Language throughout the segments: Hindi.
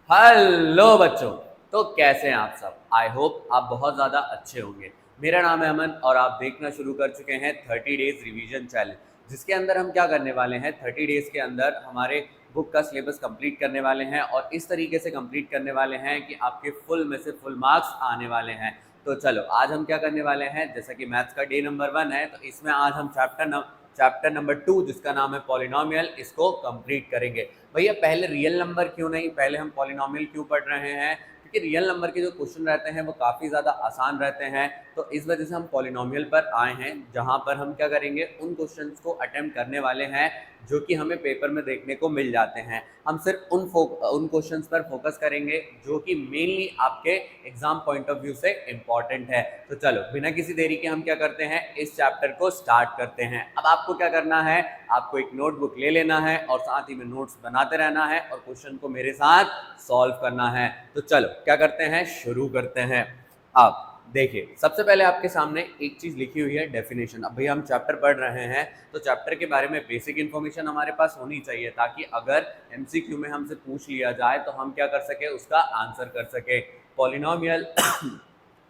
हेलो बच्चों। तो कैसे हैं आप सब? आई होप आप बहुत ज़्यादा अच्छे होंगे। मेरा नाम है अमन और आप देखना शुरू कर चुके हैं 30 डेज रिवीजन चैलेंज, जिसके अंदर हम क्या करने वाले हैं, 30 डेज के अंदर हमारे बुक का सिलेबस कंप्लीट करने वाले हैं और इस तरीके से कंप्लीट करने वाले हैं कि आपके फुल में से फुल मार्क्स आने वाले हैं। तो चलो आज हम क्या करने वाले हैं, जैसा कि मैथ्स का डे नंबर 1 है तो इसमें आज हम चैप्टर नंबर 2 जिसका नाम है पॉलिनोमियल, इसको कंप्लीट करेंगे। भैया पहले रियल नंबर क्यों नहीं, पहले हम पॉलिनोमियल क्यों पढ़ रहे हैं? क्योंकि रियल नंबर के जो क्वेश्चन रहते हैं वो काफ़ी ज़्यादा आसान रहते हैं, तो इस वजह से हम पॉलिनोमियल पर आए हैं, जहां पर हम क्या करेंगे, उन क्वेश्चंस को अटेम्प्ट करने वाले हैं जो कि हमें पेपर में देखने को मिल जाते हैं। हम सिर्फ उन क्वेश्चंस पर फोकस करेंगे जो कि मेनली आपके एग्जाम पॉइंट ऑफ व्यू से इम्पॉर्टेंट है। तो चलो बिना किसी देरी के हम क्या करते हैं, इस चैप्टर को स्टार्ट करते हैं। अब आपको क्या करना है, आपको एक नोटबुक ले लेना है और साथ ही में नोट्स बनाते रहना है और क्वेश्चन को मेरे साथ सॉल्व करना है। तो चलो क्या करते हैं, शुरू करते हैं। अब देखिए सबसे पहले आपके सामने एक चीज लिखी हुई है, डेफिनेशन। अब भैया हम चैप्टर पढ़ रहे हैं तो चैप्टर के बारे में बेसिक इन्फॉर्मेशन हमारे पास होनी चाहिए, ताकि अगर एमसीक्यू में हमसे पूछ लिया जाए तो हम क्या कर सके, उसका आंसर कर सके। Polynomial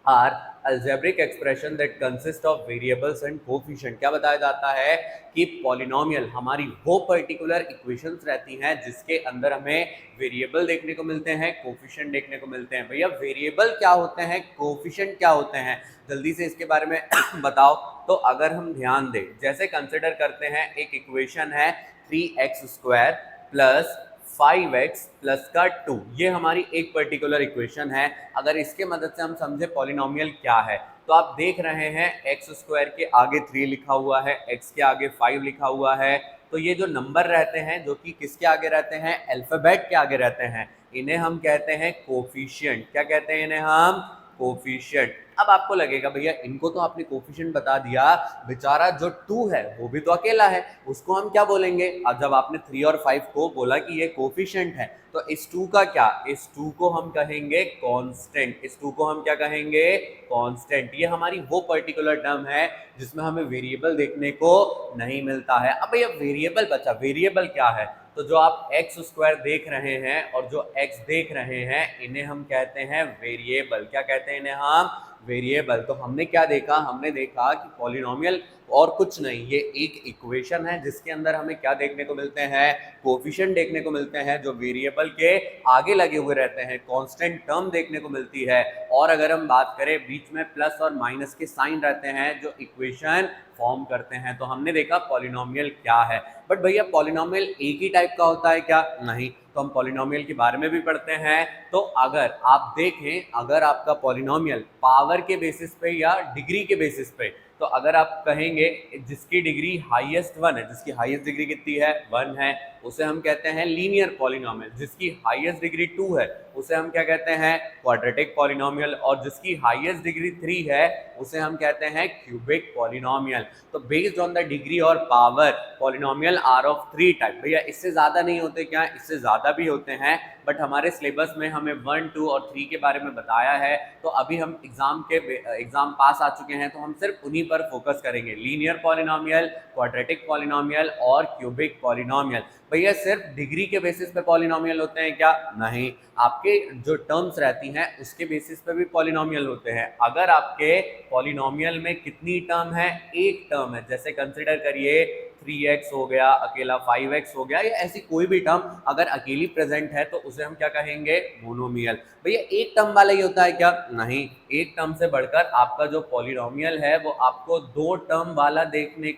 are algebraic expression that consist of variables and coefficient। क्या बताया जाता है कि पॉलिनोमियल हमारी वो पर्टिकुलर इक्वेशंस रहती हैं जिसके अंदर हमें वेरिएबल देखने को मिलते हैं, कोफिशिएंट देखने को मिलते हैं। भैया वेरिएबल क्या होते हैं, कोफिशिएंट क्या होते हैं, जल्दी से इसके बारे में बताओ। तो अगर हम ध्यान दें, जैसे कंसिडर करते हैं एक इक्वेशन है 3x² प्लस 5x प्लस का 2, ये हमारी एक पर्टिकुलर इक्वेशन है। अगर इसके मदद से हम समझे पॉलिनोमियल क्या है, तो आप देख रहे हैं x² के आगे 3 लिखा हुआ है, x के आगे 5 लिखा हुआ है। तो ये जो नंबर रहते हैं जो कि किसके आगे रहते हैं, अल्फाबेट के आगे रहते हैं, इन्हें हम कहते हैं कोफिशिएंट। क्या कहते हैं इन्हें हम? कोफिशिएंट। अब आपको लगेगा भैया इनको तो आपने कोफिशिएंट बता दिया, बेचारा जो 2 है वो भी तो अकेला है, उसको हम क्या बोलेंगे? अब जब आपने 3 और 5 को बोला कि ये कोफिशिएंट है, तो इस 2 का क्या, इस 2 को हम कहेंगे कांस्टेंट। इस 2 को हम क्या कहेंगे? कांस्टेंट। ये हमारी वो पर्टिकुलर टर्म है जिसमें हमें वेरिएबल देखने को नहीं मिलता है। अब भैया वेरिएबल बचा, वेरिएबल क्या है? तो जो आप x² देख रहे हैं और जो x देख रहे हैं, इन्हें हम कहते हैं वेरिएबल। क्या कहते हैं इन्हें हम? वेरिएबल। तो हमने क्या देखा, हमने देखा कि पॉलिनोमियल और कुछ नहीं, ये एक इक्वेशन है जिसके अंदर हमें क्या देखने को मिलते हैं, कोफिशिएंट देखने को मिलते हैं जो वेरिएबल के आगे लगे हुए रहते हैं, कांस्टेंट टर्म देखने को मिलती है। और अगर हम बात करें, बीच में प्लस और माइनस के साइन रहते हैं जो इक्वेशन फॉर्म करते हैं। तो हमने देखा पॉलिनोमियल क्या है। बट भैया पॉलिनोमियल एक ही टाइप का होता है क्या? नहीं। तो हम पॉलिनोमियल के बारे में भी पढ़ते हैं। तो अगर आप देखें, अगर आपका पॉलिनोमियल पावर के बेसिस पे या डिग्री के बेसिस पे, तो अगर आप कहेंगे जिसकी डिग्री हाईएस्ट 1 है, जिसकी हाईएस्ट डिग्री कितनी है, 1 है, उसे हम कहते हैं लीनियर पॉलिनोमियल। जिसकी हाईएस्ट डिग्री 2 है उसे हम क्या कहते हैं, क्वाड्रेटिक पॉलिनोमियल। और जिसकी हाईएस्ट डिग्री 3 है उसे हम कहते हैं क्यूबिक पॉलिनोमियल। तो बेस्ड ऑन द डिग्री और power polynomial are of 3 type. भैया इससे ज्यादा नहीं होते क्या? इससे ज्यादा भी होते हैं, बट हमारे सिलेबस में हमें 1, 2 और 3 के बारे में बताया है। तो अभी हम एग्जाम पास आ चुके हैं, तो हम सिर्फ उन्हीं पर फोकस करेंगे, लीनियर पॉलिनोमियल, क्वाड्रेटिक पॉलिनोमियल और क्यूबिक पॉलिनोमियल। भैया सिर्फ डिग्री के बेसिस पे पॉलिनोमियल होते हैं क्या? नहीं, आपके जो टर्म्स रहती हैं उसके बेसिस पे भी पॉलिनोमियल होते हैं। अगर आपके पॉलिनोमियल में कितनी टर्म है, एक टर्म है, जैसे कंसिडर करिए 3x हो गया अकेला, 5x हो गया, या ऐसी कोई भी टर्म अगर अकेली प्रेजेंट है तो उसे हम क्या कहेंगे, मोनोमियल। भैया एक टर्म वाला ही होता है क्या? नहीं, एक टर्म से बढ़कर आपका जो पॉलिनोमियल है वो आपको 2 टर्म वाला देखने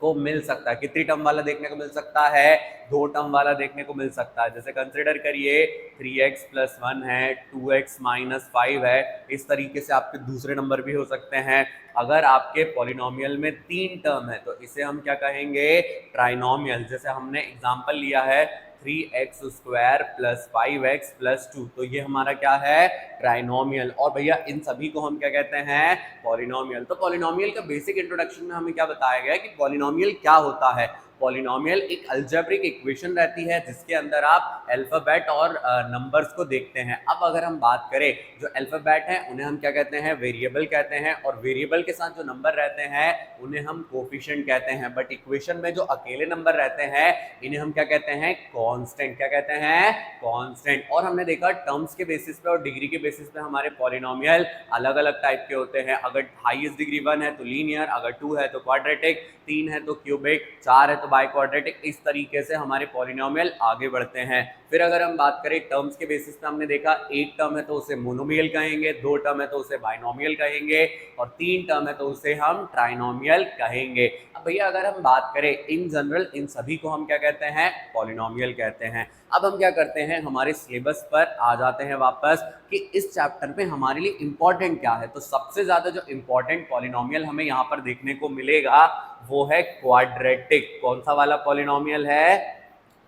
को मिल सकता है। कितनी टर्म वाला देखने को मिल सकता है? 2 टर्म वाला देखने को मिल सकता है। जैसे कंसिडर करिए 3x प्लस 1 है, 2x माइनस 5 है, इस तरीके से आपके दूसरे नंबर भी हो सकते हैं। अगर आपके पॉलिनोमियल में 3 टर्म है तो इसे हम क्या कहेंगे, ट्राइनोमियल। जैसे हमने एग्जांपल लिया है 3x² प्लस 5x प्लस 2, तो ये हमारा क्या है, ट्राइनोमियल। और भैया इन सभी को हम क्या कहते हैं, पॉलिनोमियल। तो पॉलिनोमियल का बेसिक इंट्रोडक्शन में हमें क्या बताया गया है कि पॉलिनोमियल क्या होता है। पॉलिनोमियल एक अलजेब्रिक इक्वेशन रहती है जिसके अंदर आप अल्फाबेट और नंबर्स को देखते हैं। अब अगर हम बात करें, जो अल्फाबेट हैं उन्हें हम क्या कहते हैं, वेरिएबल कहते हैं, और वेरिएबल के साथ जो नंबर रहते हैं उन्हें हम कोफिशिएंट कहते हैं। बट इक्वेशन में जो अकेले नंबर रहते हैं इन्हें हम क्या कहते हैं, कांस्टेंट। क्या कहते हैं, कांस्टेंट। और हमने देखा टर्म्स के बेसिस पे और डिग्री के बेसिस पे हमारे पॉलिनोमियल अलग अलग टाइप के होते हैं। अगर हाईएस्ट डिग्री 1 है तो लीनियर, अगर 2 है तो क्वाड्रेटिक, 3 है तो क्यूबिक, 4 है तो बाई क्वाड्रेटिक। इस तरीके से हमारे पॉलिनोमियल आगे बढ़ते हैं। फिर अगर हम बात करें टर्म्स के बेसिस पे, हमने देखा एक टर्म है तो उसे मोनोमियल कहेंगे, 2 टर्म है तो उसे बाइनोमियल कहेंगे, और 3 टर्म है तो उसे हम ट्राइनोमियल कहेंगे। अब भैया अगर हम बात करें इन जनरल, इन सभी को हम क्या कहते हैं, पॉलिनोमियल कहते हैं। अब हम क्या करते हैं, हमारे सिलेबस पर आ जाते हैं वापस कि इस चैप्टर में हमारे लिए इंपॉर्टेंट क्या है। तो सबसे ज्यादा जो इंपॉर्टेंट पॉलिनोमियल हमें यहाँ पर देखने को मिलेगा वो है क्वाड्रेटिक। कौन सा वाला पॉलिनोमियल है,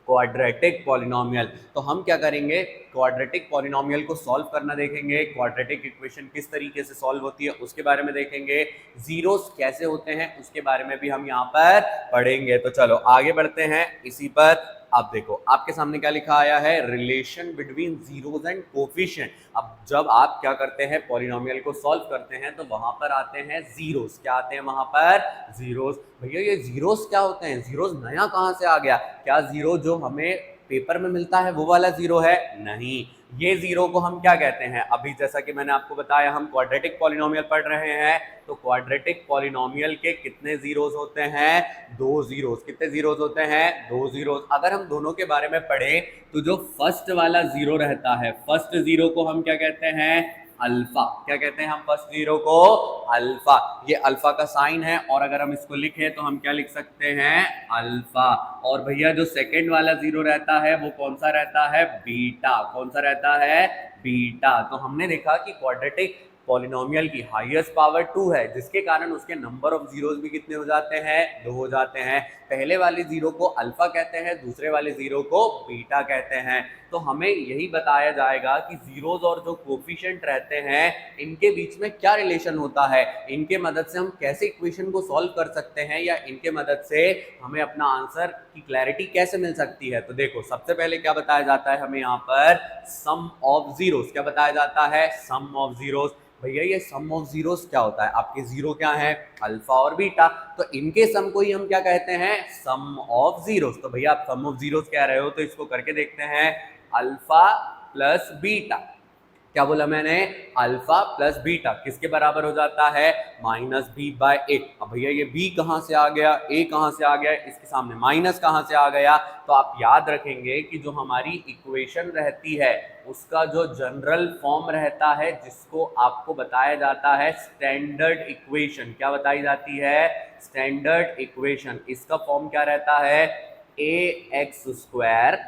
क्वाड्रेटिक पॉलिनोमियल। तो हम क्या करेंगे, क्वाड्रेटिक पॉलिनोमियल को सॉल्व करना देखेंगे, क्वाड्रेटिक इक्वेशन किस तरीके से सॉल्व होती है उसके बारे में देखेंगे, जीरोस कैसे होते हैं उसके बारे में भी हम यहाँ पर पढ़ेंगे। तो चलो आगे बढ़ते हैं इसी पर। अब देखो आपके सामने क्या लिखा आया है, relation between zeros and coefficient. अब जब आप क्या करते हैं, पॉलिनोमियल को सॉल्व करते हैं तो वहां पर आते हैं जीरोस। क्या आते हैं वहां पर, जीरोस। भैया ये जीरोस क्या होते हैं, जीरोस नया कहां से आ गया, क्या जीरो जो हमें पेपर में मिलता है वो वाला जीरो है, नहीं। ये जीरो को हम क्या कहते हैं, अभी जैसा कि मैंने आपको बताया हम क्वाड्रेटिक पॉलिनोमियल पढ़ रहे हैं, तो क्वाड्रेटिक पॉलिनोमियल के कितने जीरोस होते हैं, 2 जीरोस। कितने जीरोस होते हैं, 2 जीरोस। अगर हम दोनों के बारे में पढ़ें तो जो फर्स्ट वाला जीरो रहता है, फर्स्ट जीरो को हम क्या कहते हैं, अल्फा। क्या कहते हैं हम फर्स्ट जीरो को, अल्फा। ये अल्फा का साइन है, और अगर हम इसको लिखें तो हम क्या लिख सकते हैं, अल्फा। और भैया जो सेकंड वाला जीरो रहता है वो कौन सा रहता है, बीटा। कौन सा रहता है, बीटा। तो हमने देखा कि क्वाड्रेटिक पॉलिनोमियल की हाईएस्ट पावर 2 है, जिसके कारण उसके नंबर ऑफ जीरोस भी कितने हो जाते हैं, 2 हो जाते हैं। पहले वाले जीरो को अल्फा कहते हैं, दूसरे वाले जीरो को बीटा कहते हैं। तो हमें यही बताया जाएगा कि जीरोस और जो कोफिशिएंट रहते हैं इनके बीच में क्या रिलेशन होता है, इनके मदद से हम कैसे इक्वेशन को सॉल्व कर सकते हैं, या इनके मदद से हमें अपना आंसर की क्लैरिटी कैसे मिल सकती है। तो देखो सबसे पहले क्या बताया जाता है हमें यहाँ पर, सम ऑफ जीरोस। क्या बताया जाता है, सम ऑफ जीरोस। भैया ये सम ऑफ जीरोस क्या होता है, आपके जीरो क्या है, अल्फा और बीटा, तो इनके सम को ही हम क्या कहते हैं, सम ऑफ जीरोस। तो भैया आप सम ऑफ जीरोस कह रहे हो तो इसको करके देखते हैं, अल्फा प्लस बीटा। क्या बोला मैंने, अल्फा प्लस बीटा किसके बराबर हो जाता है, माइनस बी बाय ए। अब भैया ये बी कहां से आ गया, ए कहां से आ गया, इसके सामने माइनस कहां से आ गया। तो आप याद रखेंगे कि जो हमारी इक्वेशन रहती है उसका जो जनरल फॉर्म रहता है, जिसको आपको बताया जाता है स्टैंडर्ड इक्वेशन। क्या बताई जाती है, स्टैंडर्ड इक्वेशन। इसका फॉर्म क्या रहता है, a x square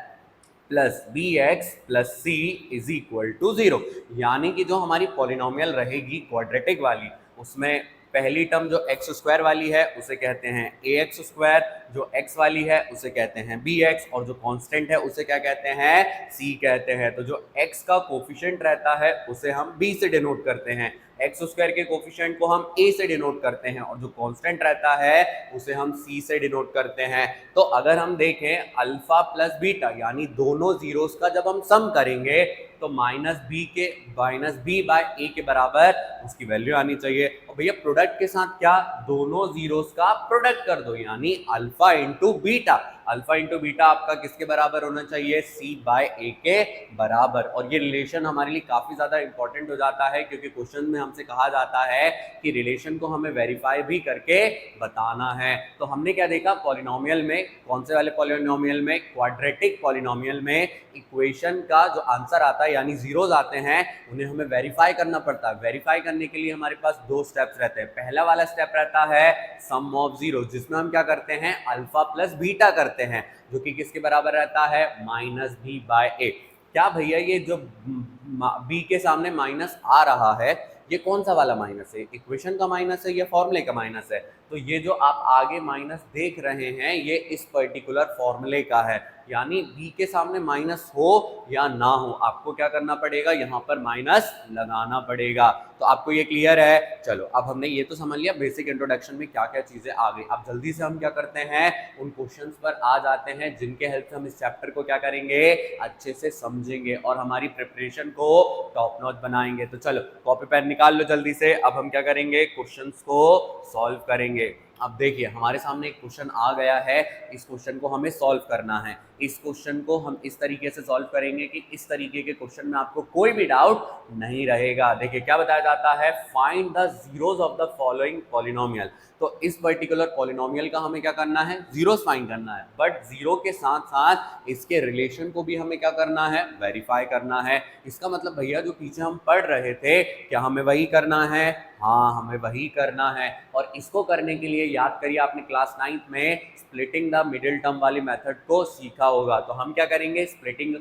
plus b x plus c is equal to 0। यानी कि जो हमारी पॉलिनोमियल रहेगी क्वाड्रेटिक वाली, उसमें पहली टर्म जो एक्स स्क्वायर वाली है उसे कहते हैं ए एक्स स्क्वायर, जो एक्स वाली है उसे कहते हैं बी एक्स, और जो कांस्टेंट है उसे क्या कहते हैं, सी कहते हैं। तो जो एक्स का कोफिशिएंट रहता है उसे हम बी से डिनोट करते हैं, एक्स स्क्वायर के कोफिशिएंट को हम ए से डिनोट करते हैं, और जो कांस्टेंट रहता है उसे हम सी से डिनोट करते हैं। तो अगर हम देखें अल्फा प्लस बीटा यानी दोनों जीरोस का जब हम सम करेंगे तो माइनस बी बाय ए के बराबर उसकी वैल्यू आनी चाहिए। और भैया प्रोडक्ट के साथ क्या, दोनों जीरोस का प्रोडक्ट कर दो, यानी alpha into beta. Alpha into beta आपका किसके बराबर होना चाहिए, सी बाय ए के बराबर। और ये रिलेशन हमारे लिए काफी ज्यादा इंपॉर्टेंट हो जाता है, क्योंकि क्वेश्चन में हमसे कहा जाता है कि रिलेशन को हमें वेरीफाई भी करके बताना है। तो हमने क्या देखा, पॉलिनोमियल में, कौन से वाले पॉलिनोमियल में, क्वाड्रेटिक पॉलिनोमियल में इक्वेशन का जो आंसर आता है यानी जीरोस आते हैं उन्हें हमें वेरीफाई करना पड़ता है। वेरीफाई करने के लिए हमारे पास 2 स्टेप्स रहते हैं। पहला वाला स्टेप रहता है सम ऑफ जीरोस, जिसमें हम क्या करते हैं, अल्फा प्लस बीटा करते हैं, जो कि किसके बराबर रहता है, माइनस बी बाय ए। क्या भैया ये जो बी के सामने माइनस आ रहा है ये कौन सा वाला माइनस है, इक्वेशन का माइनस है या फॉर्मूले का माइनस है, तो ये जो आप आगे माइनस देख रहे हैं ये इस पर्टिकुलर फॉर्मूले का है, यानी b के सामने माइनस हो या ना हो आपको क्या करना पड़ेगा, यहाँ पर माइनस लगाना पड़ेगा। तो आपको ये क्लियर है? चलो अब हमने ये तो समझ लिया बेसिक इंट्रोडक्शन में क्या क्या चीजें आ गई। अब जल्दी से हम क्या करते हैं, उन क्वेश्चंस पर आ जाते हैं जिनके हेल्प से हम इस चैप्टर को क्या करेंगे, अच्छे से समझेंगे और हमारी प्रिपरेशन को टॉप नॉच बनाएंगे। तो चलो कॉपी पेन निकाल लो जल्दी से। अब हम क्या करेंगे, क्वेश्चंस को सॉल्व करेंगे। अब देखिए हमारे सामने एक क्वेश्चन आ गया है, इस क्वेश्चन को हमें सॉल्व करना है। इस क्वेश्चन को हम इस तरीके से सॉल्व करेंगे कि इस तरीके के क्वेश्चन में आपको कोई भी डाउट नहीं रहेगा। देखिए क्या बताया जाता है, find the zeros of the following polynomial. तो इस पर्टिकुलर पॉलिनोमियल का हमें क्या करना है, जीरोस फाइंड करना है, बट जीरो के साथ साथ इसके रिलेशन को भी हमें क्या करना है, वेरीफाई करना है। इसका मतलब भैया जो पीछे हम पढ़ रहे थे क्या हमें वही करना है, हाँ हमें वही करना है। और इसको करने के लिए याद करिए आपने क्लास 9th में स्प्लिटिंग द मिडिल टर्म वाली मेथड को सीखा होगा। तो हम क्या करेंगे, स्प्लिटिंग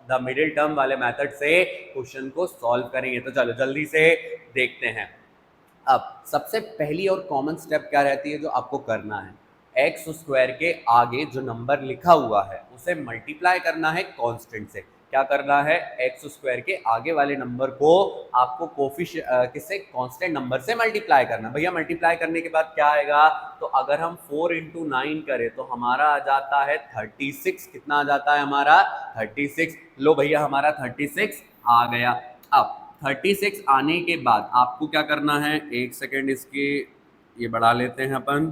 द मिडिल टर्म वाले मेथड से क्वेश्चन को सॉल्व करेंगे। तो चलो जल्दी से देखते हैं। अब सबसे पहली और कॉमन स्टेप क्या रहती है जो आपको करना है, एक्स स्क्वायर के आगे जो नंबर लिखा हुआ है उसे मल्टीप्लाई करना है कांस्टेंट से। क्या करना है, एक्स स्क्वायर के आगे वाले नंबर को आपको किससे, कांस्टेंट नंबर से मल्टीप्लाई करना। भैया मल्टीप्लाई करने के बाद क्या आएगा, तो अगर हम 4 × 9 करें तो हमारा आ जाता है 36। कितना आ जाता है हमारा, 36। लो भैया हमारा 36 आ गया। अब 36 आने के बाद आपको क्या करना है, एक सेकेंड इसके ये बढ़ा लेते हैं अपन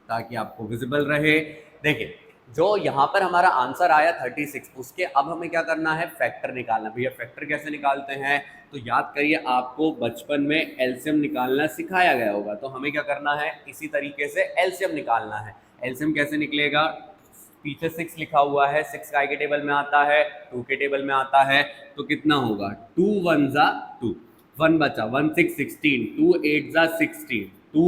ताकि आपको विजिबल रहे। देखिए जो यहाँ पर हमारा आंसर आया 36, उसके अब हमें क्या करना है, फैक्टर निकालना। भैया फैक्टर कैसे निकालते हैं, तो याद करिए आपको बचपन में एलसीएम निकालना सिखाया गया होगा। तो हमें क्या करना है, इसी तरीके से एलसीएम निकालना है। एलसीएम कैसे निकलेगा, पीछे 6 लिखा हुआ है, 6 काय के टेबल में आता है, 2 के टेबल में आता है। तो कितना होगा, 2 1 ज़ा 2, 1 बचा, 1 6 16, 2 8 ज़ा 16, 2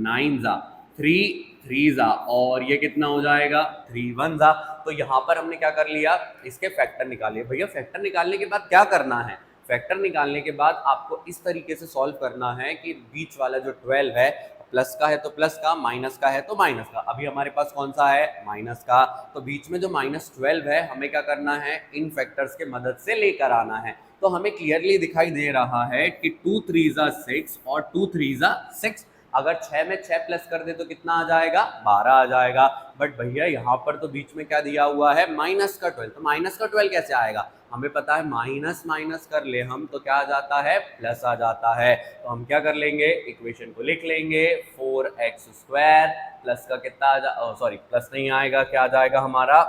9 ज़ा 3, 3 ज़ा, और ये कितना हो जाएगा, 3 1 ज़ा। तो यहाँ पर हमने क्या कर लिया, इसके फैक्टर निकालिए। भैया फैक्टर निकालने के बाद क्या करना है, फैक्टर निकालने के बाद आपको इस तरीके से सॉल्व करना है कि बीच वाला जो 12 है, प्लस का है तो प्लस का, माइनस का है तो माइनस का। अभी हमारे पास कौन सा है, माइनस का। तो बीच में जो -12 है हमें क्या करना है, इन फैक्टर्स के मदद से लेकर आना है। तो हमें क्लियरली दिखाई दे रहा है कि 2 3 ज़ा 6 और 2 3 ज़ा 6। अगर 6 में 6 प्लस कर दे तो कितना आ जाएगा, 12 आ जाएगा। बट भैया यहाँ पर तो बीच में क्या दिया हुआ है, -12। तो -12 कैसे आएगा, हमें पता है माइनस माइनस कर ले हम तो क्या आ जाता है, प्लस आ जाता है। तो हम क्या कर लेंगे, इक्वेशन को लिख लेंगे, 4x² प्लस का कितना आ जा, सॉरी प्लस नहीं आएगा, क्या आ जाएगा हमारा,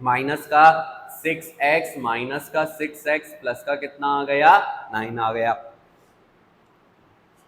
माइनस का 6x माइनस का 6x प्लस का कितना आ गया, 9 आ गया।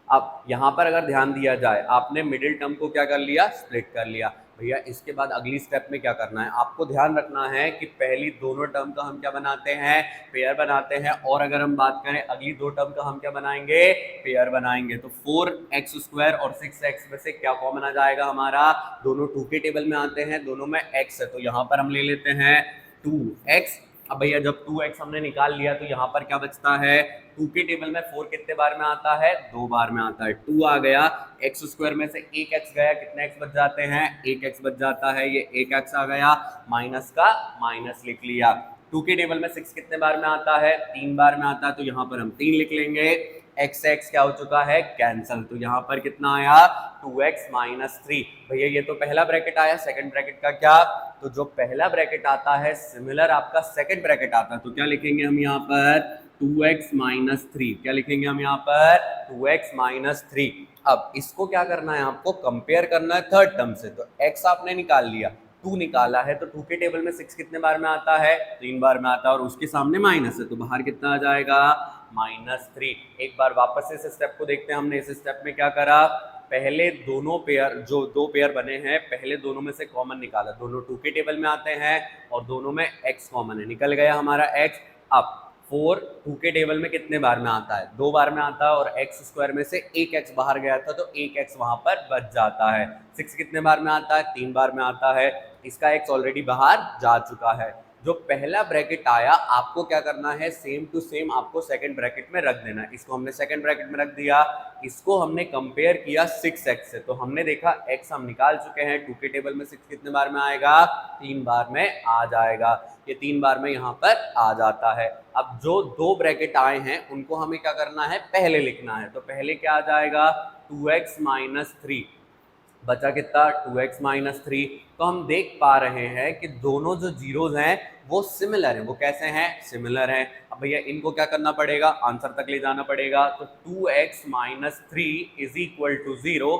अब यहाँ पर अगर ध्यान दिया जाए, आपने मिडिल टर्म को क्या कर लिया, स्प्लिट कर लिया। भैया इसके बाद अगली स्टेप में क्या करना है, आपको ध्यान रखना है कि पहली दोनों टर्म का हम क्या बनाते हैं, पेयर बनाते हैं। और अगर हम बात करें अगली दो टर्म का हम क्या बनाएंगे, पेयर बनाएंगे। तो 4x² और 6x में से क्या कॉमन आ जाएगा हमारा, दोनों 2 के टेबल में आते हैं, दोनों में x है, तो यहाँ पर हम ले लेते हैं 2x। अब भैया जब 2x हमने निकाल लिया तो यहाँ पर क्या बचता है, 2 के टेबल में 4 कितने बार में आता है, 2 बार में आता है, 2 आ गया। x² में से 1x गया, कितने x बच जाते हैं, 1x बच जाता है, ये 1x आ गया, माइनस का माइनस लिख लिया। 2 के टेबल में 6 कितने बार में आता है, 3 बार में आता है, तो यहाँ पर हम 3 लिख लेंगे। x क्या हो चुका है, कैंसल। तो यहाँ पर कितना आया, 2x - 3। भैया ये तो पहला ब्रैकेट आया, सेकंड ब्रैकेट का क्या, तो जो पहला ब्रैकेट आता है सिमिलर आपका सेकंड ब्रैकेट आता है, तो क्या लिखेंगे हम यहाँ पर, 2x - 3। क्या लिखेंगे हम यहाँ पर, 2x - 3। अब इसको क्या करना है, आपको कंपेयर करना है थर्ड टर्म से। तो x आपने निकाल लिया, 2 निकाला है, तो 2 के टेबल में 6 कितने बार में आता है, 3 बार में आता है, और उसके सामने माइनस है, तो बाहर कितना आ जाएगा, -3। एक बार वापस से इस स्टेप को देखते हैं। हमने इस स्टेप में क्या करा, पहले दोनों पेयर, जो 2 पेयर बने हैं, पहले दोनों में से कॉमन निकाला, दोनों 2 के टेबल में आते हैं और दोनों में x कॉमन है, निकल गया हमारा x। अब 4 2 के टेबल में कितने बार में आता है, 2 बार में आता है, और x² में से 1x बाहर गया था तो 1x वहां पर बच जाता है। 6 कितने बार में आता है, 3 बार में आता है, इसका x ऑलरेडी बाहर जा चुका है। जो पहला ब्रैकेट आया आपको क्या करना है, सेम टू सेम आपको सेकंड ब्रैकेट में रख देना है। इसको हमने सेकंड ब्रैकेट में रख दिया, इसको हमने कंपेयर किया 6x से, तो हमने देखा x हम निकाल चुके हैं। 2 के टेबल में 6 कितने बार में आएगा, 3 बार में आ जाएगा। ये 3 बार में यहाँ पर आ जाता है। अब जो 2 ब्रैकेट आए हैं उनको हमें क्या करना है, पहले लिखना है। तो पहले क्या आ जाएगा, 2x माइनस 3, बचा कितना, 2x माइनस 3। तो हम देख पा रहे हैं कि दोनों जो जीरोज हैं वो सिमिलर हैं। वो कैसे हैं, सिमिलर हैं। अब भैया इनको क्या करना पड़ेगा, आंसर तक ले जाना पड़ेगा। तो 2x minus 3 is equal to 0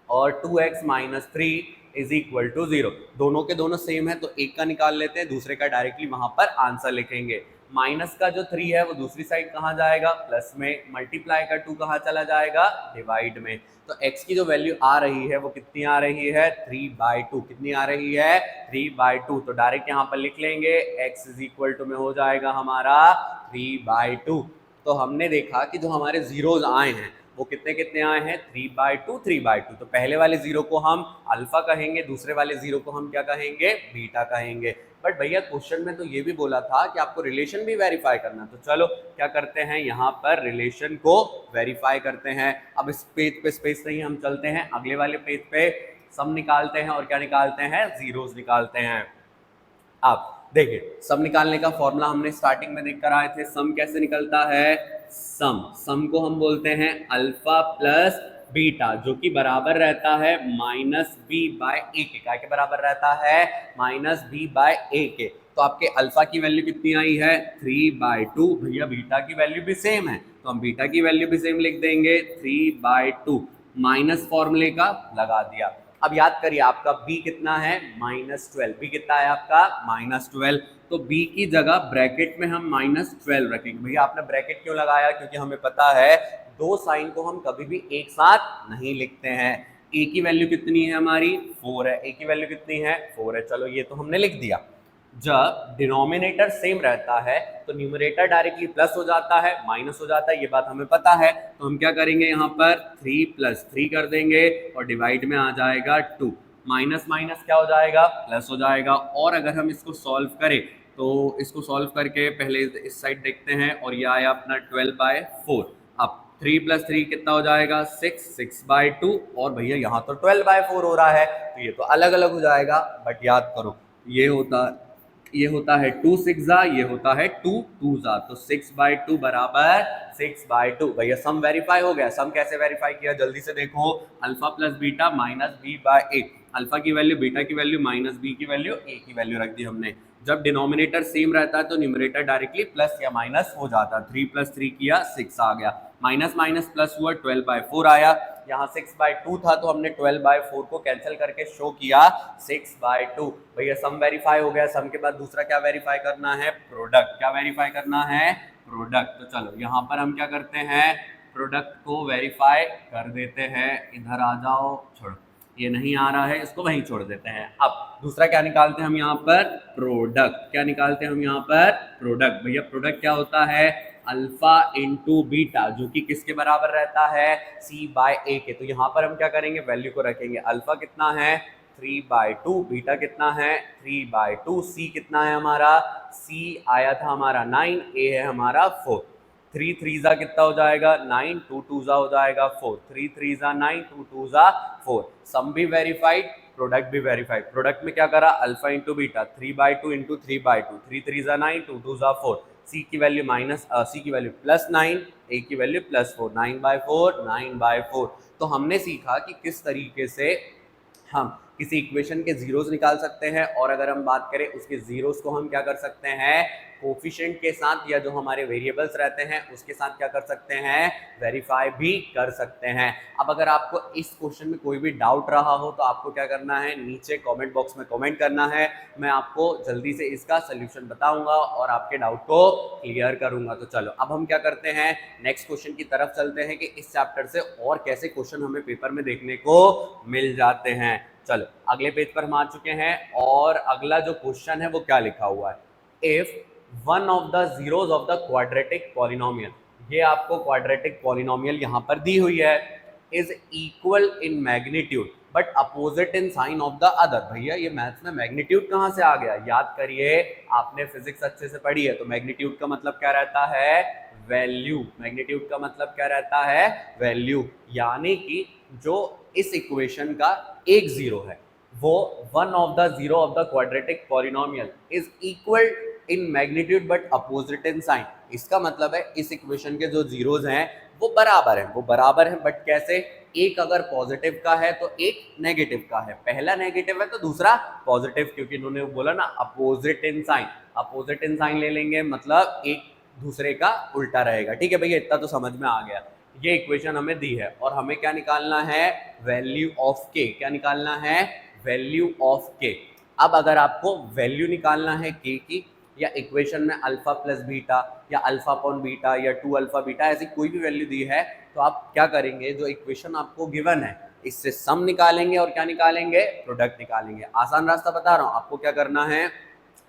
और 2x minus 3 is equal to 0। दोनों के दोनों सेम है, तो एक का निकाल लेते हैं, दूसरे का डायरेक्टली वहां पर आंसर लिखेंगे। माइनस का जो 3 है वो दूसरी साइड कहाँ जाएगा, प्लस में। मल्टीप्लाई का 2 कहाँ चला जाएगा, डिवाइड में। तो x की जो वैल्यू आ रही है वो कितनी आ रही है, 3/2। कितनी आ रही है, 3/2। तो डायरेक्ट यहाँ पर लिख लेंगे, x इज इक्वल टू में हो जाएगा हमारा 3/2। तो हमने देखा कि जो हमारे जीरोज आए हैं वो कितने कितने आए हैं, 3/2 3/2। तो पहले वाले जीरो को हम अल्फा कहेंगे, दूसरे वाले जीरो को हम क्या कहेंगे, बीटा कहेंगे। बट भैया क्वेश्चन में तो ये भी बोला था कि आपको रिलेशन भी वेरीफाई करना। तो चलो क्या करते हैं, यहाँ पर रिलेशन को वेरीफाई करते हैं। अब इस पेज पे स्पेस नहीं, हम चलते हैं अगले वाले पेज पे, सम निकालते हैं और क्या निकालते हैं, जीरोस निकालते हैं। अब देखिए सम निकालने का फॉर्मूला हमने स्टार्टिंग में देख कर आए थे। सम कैसे निकलता है, सम को हम बोलते हैं अल्फा प्लस बीटा, जो कि बराबर रहता है माइनस बी बाय ए के। क्या के बराबर रहता है, माइनस बी बाय ए के। तो आपके अल्फा की वैल्यू कितनी आई है, 3/2। भैया बीटा की वैल्यू भी सेम है, तो हम बीटा की वैल्यू भी सेम लिख देंगे, 3/2। माइनस फॉर्मूले का लगा दिया। अब याद करिए आपका b कितना है, -12। b कितना है आपका, -12। तो b की जगह ब्रैकेट में हम -12 रखेंगे। भैया आपने ब्रैकेट क्यों लगाया, क्योंकि हमें पता है दो साइन को हम कभी भी एक साथ नहीं लिखते हैं। a की वैल्यू कितनी है हमारी, 4 है। a की वैल्यू कितनी है, 4 है। चलो ये तो हमने लिख दिया। जब डिनोमिनेटर सेम रहता है तो न्यूमरेटर डायरेक्टली प्लस हो जाता है, माइनस हो जाता है, ये बात हमें पता है। तो हम क्या करेंगे, यहाँ पर 3 + 3 कर देंगे और डिवाइड में आ जाएगा 2। माइनस माइनस क्या हो जाएगा, प्लस हो जाएगा। और अगर हम इसको सॉल्व करें तो इसको सॉल्व करके पहले इस साइड देखते हैं, और ये आया अपना 12/4। अब 3 + 3 कितना हो जाएगा, 6/2। और भैया यहाँ तो 12/4 हो रहा है, तो ये तो अलग अलग हो जाएगा। बट याद करो ये होता है 2 6 ये होता है 2 2 तो 6/2 बराबर 6/2। भैया सम वेरीफाई हो गया। सम कैसे वेरीफाई किया, जल्दी से देखो, alpha plus beta minus b by a. Alpha की वैल्यू, बीटा की वैल्यू, माइनस बी की वैल्यू, ए की वैल्यू रख दी हमने। जब डिनोमिनेटर सेम रहता है तो न्यूमरेटर डायरेक्टली प्लस या माइनस हो जाता है। 3 + 3 किया, 6 आ गया। माइनस माइनस प्लस हुआ, 12/4 आया। यहाँ 6/2 था तो हमने 12/4 को कैंसिल करके शो किया 6/2। भैया सम वेरीफाई हो गया। सम के बाद दूसरा क्या वेरीफाई करना है, प्रोडक्ट। क्या वेरीफाई करना है, प्रोडक्ट। तो चलो यहाँ पर हम क्या करते हैं, प्रोडक्ट को वेरीफाई कर देते हैं। इधर आ जाओ, छोड़, ये नहीं आ रहा है, इसको वहीं छोड़ देते हैं। अब दूसरा क्या निकालते हैं हम यहाँ पर, प्रोडक्ट। क्या निकालते हैं हम यहाँ पर, प्रोडक्ट। भैया प्रोडक्ट क्या होता है, अल्फा इंटू बीटा, जो कि किसके बराबर रहता है, c/a के। तो यहाँ पर हम क्या करेंगे, वैल्यू को रखेंगे। अल्फा कितना है, 3/2। बीटा कितना है, 3/2। c कितना है हमारा, c आया था हमारा 9, a है हमारा 4। 3 3 कितना हो जाएगा, 9, 2 2 हो जाएगा 4। 3 3 9, 2 2 4। सम भी वेरीफाइड, प्रोडक्ट भी वेरीफाइड। प्रोडक्ट में क्या करा, अल्फा इंटू बीटा, 3/2 इंटू 3/2, 3 3 9, 2 2 4। सी की वैल्यू सी की वैल्यू +9, ए की वैल्यू +4, 9/4 9/4। तो हमने सीखा कि किस तरीके से हम किसी इक्वेशन के जीरोस निकाल सकते हैं, और अगर हम बात करें उसके जीरोस को हम क्या कर सकते हैं, कोफिशिएंट के साथ, या जो हमारे वेरिएबल्स रहते हैं उसके साथ क्या कर सकते हैं, वेरीफाई भी कर सकते हैं। अब अगर आपको इस क्वेश्चन में कोई भी डाउट रहा हो तो आपको क्या करना है, नीचे कमेंट बॉक्स में कमेंट करना है। मैं आपको जल्दी से इसका सोल्यूशन बताऊंगा और आपके डाउट को क्लियर करूंगा। तो चलो अब हम क्या करते हैं, नेक्स्ट क्वेश्चन की तरफ चलते हैं कि इस चैप्टर से और कैसे क्वेश्चन हमें पेपर में देखने को मिल जाते हैं। चलो अगले पेज पर हम आ चुके हैं, और अगला जो क्वेश्चन है वो क्या लिखा हुआ है, if one of the zeros of the quadratic polynomial, ये आपको क्वाड्रेटिक पॉलिनोमियल यहां पर दी हुई है, is equal in magnitude, but opposite in sign of the other. भैया ये मैथ्स में मैग्नीट्यूड कहाँ से आ गया? याद करिए, आपने फिजिक्स अच्छे से पढ़ी है तो मैग्नीट्यूड का मतलब क्या रहता है? वैल्यू। मैग्नीट्यूड का मतलब क्या रहता है? वैल्यू। यानी कि जो इस इक्वेशन का एक जीरो है वो one of the zero of the quadratic polynomial is equal in magnitude but opposite in sign. इसका मतलब है इस इक्वेशन के जो जीरोज हैं वो बराबर हैं, वो बराबर हैं बट कैसे? एक अगर पॉजिटिव का है तो एक नेगेटिव का है, पहला नेगेटिव है तो दूसरा पॉजिटिव, क्योंकि इन्होंने बोला ना opposite in sign. Opposite in sign ले लेंगे मतलब एक दूसरे का उल्टा रहेगा। ठीक है भैया, इतना तो समझ में आ गया। ये इक्वेशन हमें दी है और हमें क्या निकालना है? वैल्यू ऑफ के। क्या निकालना है? वैल्यू ऑफ के। अब अगर आपको वैल्यू निकालना है के की, या इक्वेशन में अल्फा प्लस बीटा या अल्फा अपॉन बीटा या 2 अल्फा बीटा ऐसी कोई भी वैल्यू दी है, तो आप क्या करेंगे? जो इक्वेशन आपको गिवन है इससे सम निकालेंगे और क्या निकालेंगे? प्रोडक्ट निकालेंगे। आसान रास्ता बता रहा हूं आपको, क्या करना है?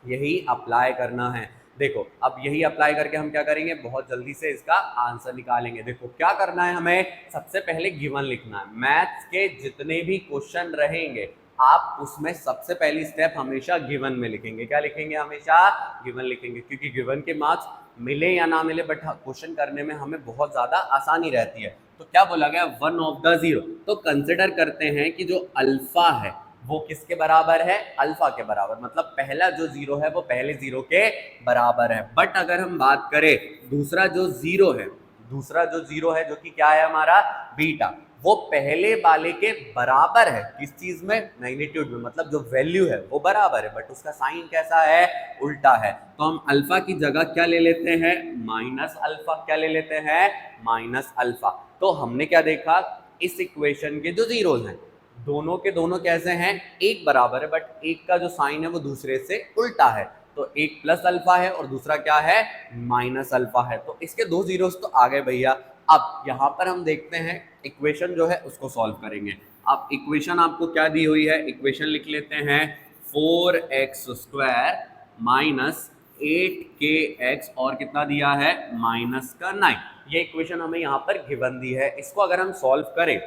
यही अप्लाई करना है। देखो अब यही अप्लाई करके हम क्या करेंगे? बहुत जल्दी से इसका आंसर निकालेंगे। देखो क्या करना है हमें? सबसे पहले गिवन लिखना है। मैथ्स के जितने भी क्वेश्चन रहेंगे आप उसमें सबसे पहली स्टेप हमेशा गिवन में लिखेंगे। क्या लिखेंगे? हमेशा गिवन लिखेंगे, क्योंकि गिवन के मार्क्स मिले या ना मिले बट क्वेश्चन करने में हमें बहुत ज्यादा आसानी रहती है। तो क्या बोला गया? One of the zero. तो कंसिडर करते हैं कि जो अल्फा है वो किसके बराबर है? अल्फा के बराबर, मतलब पहला जो जीरो है वो पहले जीरो के बराबर है। बट अगर हम बात करें दूसरा जो जीरो है, दूसरा जो जीरो है जो कि क्या है हमारा? बीटा, वो पहले वाले के बराबर है। किस चीज में? मैग्नीट्यूड में, मतलब जो वैल्यू है वो बराबर है बट उसका साइन कैसा है? उल्टा है। तो हम अल्फा की जगह क्या ले लेते हैं? Minus alpha. क्या ले लेते हैं? Minus alpha. तो हमने क्या देखा? इस इक्वेशन के जो जीरोज हैं दोनों के दोनों कैसे हैं? एक बराबर है बट एक का जो साइन है वो दूसरे से उल्टा है। तो एक प्लस अल्फा है और दूसरा क्या है? माइनस अल्फा है। तो इसके दो जीरोस तो आ गए भैया। अब यहाँ पर हम देखते हैं इक्वेशन जो है उसको सॉल्व करेंगे। अब इक्वेशन आपको क्या दी हुई है? इक्वेशन लिख लेते हैं 4x² माइनस 8kx और कितना दिया है? माइनस का 9। ये इक्वेशन हमें यहाँ पर गिवन दी है। इसको अगर हम सॉल्व करें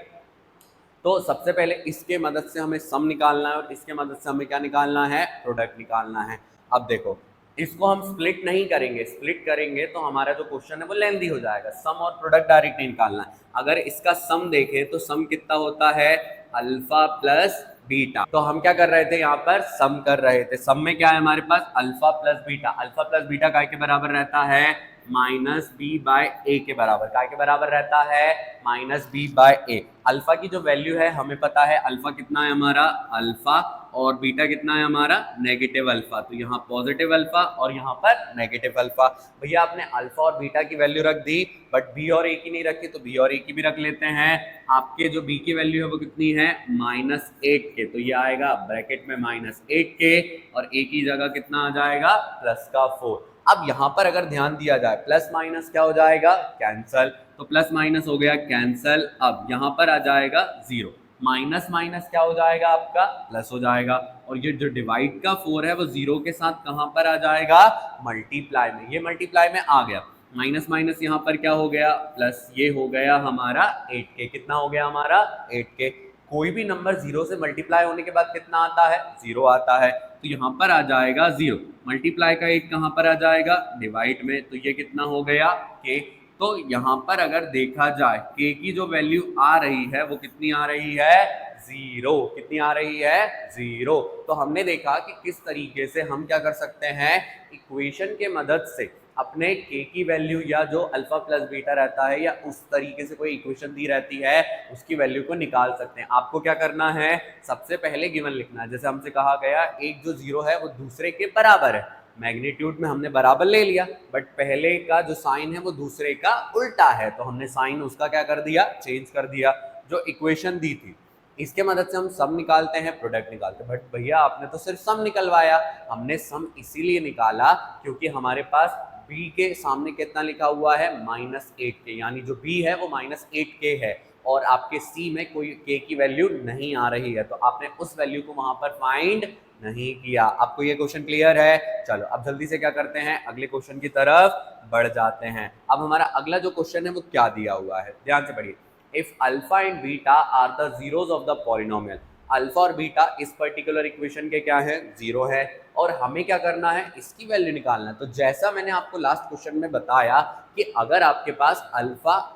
तो सबसे पहले इसके मदद से हमें सम निकालना है और इसके मदद से हमें क्या निकालना है? प्रोडक्ट निकालना है। अब देखो इसको हम स्प्लिट नहीं करेंगे, स्प्लिट करेंगे तो हमारा जो क्वेश्चन है वो लेंथी हो जाएगा। सम और प्रोडक्ट डायरेक्ट निकालना है। अगर इसका सम देखें तो सम कितना होता है? Alpha plus beta. तो हम क्या कर रहे थे? यहाँ पर सम कर रहे थे। सम में क्या है हमारे पास? Alpha plus beta. Alpha plus beta k के बराबर रहता है? माइनस बी बाय ए के बराबर। काय के बराबर रहता है? Minus b by a. Alpha की जो वैल्यू है हमें पता है, अल्फा कितना है हमारा? अल्फा। और बीटा कितना है हमारा? Negative alpha. तो यहाँ पॉजिटिव अल्फा और यहाँ पर नेगेटिव अल्फा। भैया आपने अल्फा और बीटा की वैल्यू रख दी बट बी और ए की नहीं रखी, तो बी और ए की भी रख लेते हैं। आपके जो बी की वैल्यू है वो कितनी है? -8k। तो ये आएगा ब्रैकेट में -8k और ए की जगह कितना आ जाएगा? प्लस का 4। अब यहाँ पर अगर ध्यान दिया जाए प्लस माइनस क्या हो जाएगा? कैंसल। तो प्लस माइनस हो गया कैंसल। अब यहाँ पर आ जाएगा 0। माइनस माइनस क्या हो जाएगा आपका? प्लस हो जाएगा। और ये जो डिवाइड का 4 है वो 0 के साथ कहाँ पर आ जाएगा? मल्टीप्लाई में। ये मल्टीप्लाई में आ गया। माइनस माइनस यहाँ पर क्या हो गया? प्लस। ये हो गया हमारा 8k। कितना हो गया हमारा? 8k। कोई भी नंबर 0 से मल्टीप्लाई होने के बाद कितना आता है? 0 आता है। तो यहाँ पर आ जाएगा 0। मल्टीप्लाई का 8 कहाँ पर आ जाएगा? डिवाइड में। तो ये कितना हो गया? k। तो यहाँ पर अगर देखा जाए k की जो वैल्यू आ रही है वो कितनी आ रही है? 0। कितनी आ रही है? 0। तो हमने देखा कि किस तरीके से हम क्या कर सकते हैं? इक्वेशन के मदद से अपने k की वैल्यू या जो अल्फा प्लस बीटा रहता है या उस तरीके से कोई इक्वेशन दी रहती है उसकी वैल्यू को निकाल सकते हैं। आपको क्या करना है? सबसे पहले गिवन लिखना है। जैसे हमसे कहा गया एक जो जीरो है वो दूसरे के बराबर है। मैग्नीट्यूड में हमने बराबर ले लिया बट पहले का जो साइन है वो दूसरे का उल्टा है, तो हमने साइन उसका क्या कर दिया? चेंज कर दिया। जो इक्वेशन दी थी इसके मदद से हम सम निकालते हैं, प्रोडक्ट निकालते हैं। बट भैया आपने तो सिर्फ सम निकलवाया। हमने सम इसीलिए निकाला क्योंकि हमारे पास b के सामने कितना लिखा हुआ है? -8k, यानी जो b है वो -8k है और आपके c में कोई k की वैल्यू नहीं आ रही है, तो आपने उस वैल्यू को वहां पर फाइंड नहीं किया। आपको ये क्वेश्चन क्लियर है? चलो अब जल्दी से क्या करते हैं? अगले क्वेश्चन की तरफ बढ़ जाते हैं। अब हमारा अगला जो क्वेश्चन है वो क्या दिया हुआ है? ध्यान से पढ़िए। If alpha and beta are the zeros of the polynomial, alpha और बीटा इस पर्टिकुलर इक्वेशन के क्या है, जीरो है, और हमें क्या करना है, इसकी वैल्यू निकालना है। तो जैसा मैंने आपको लास्ट क्वेश्चन में बताया कि अगर आपके पास अल्फा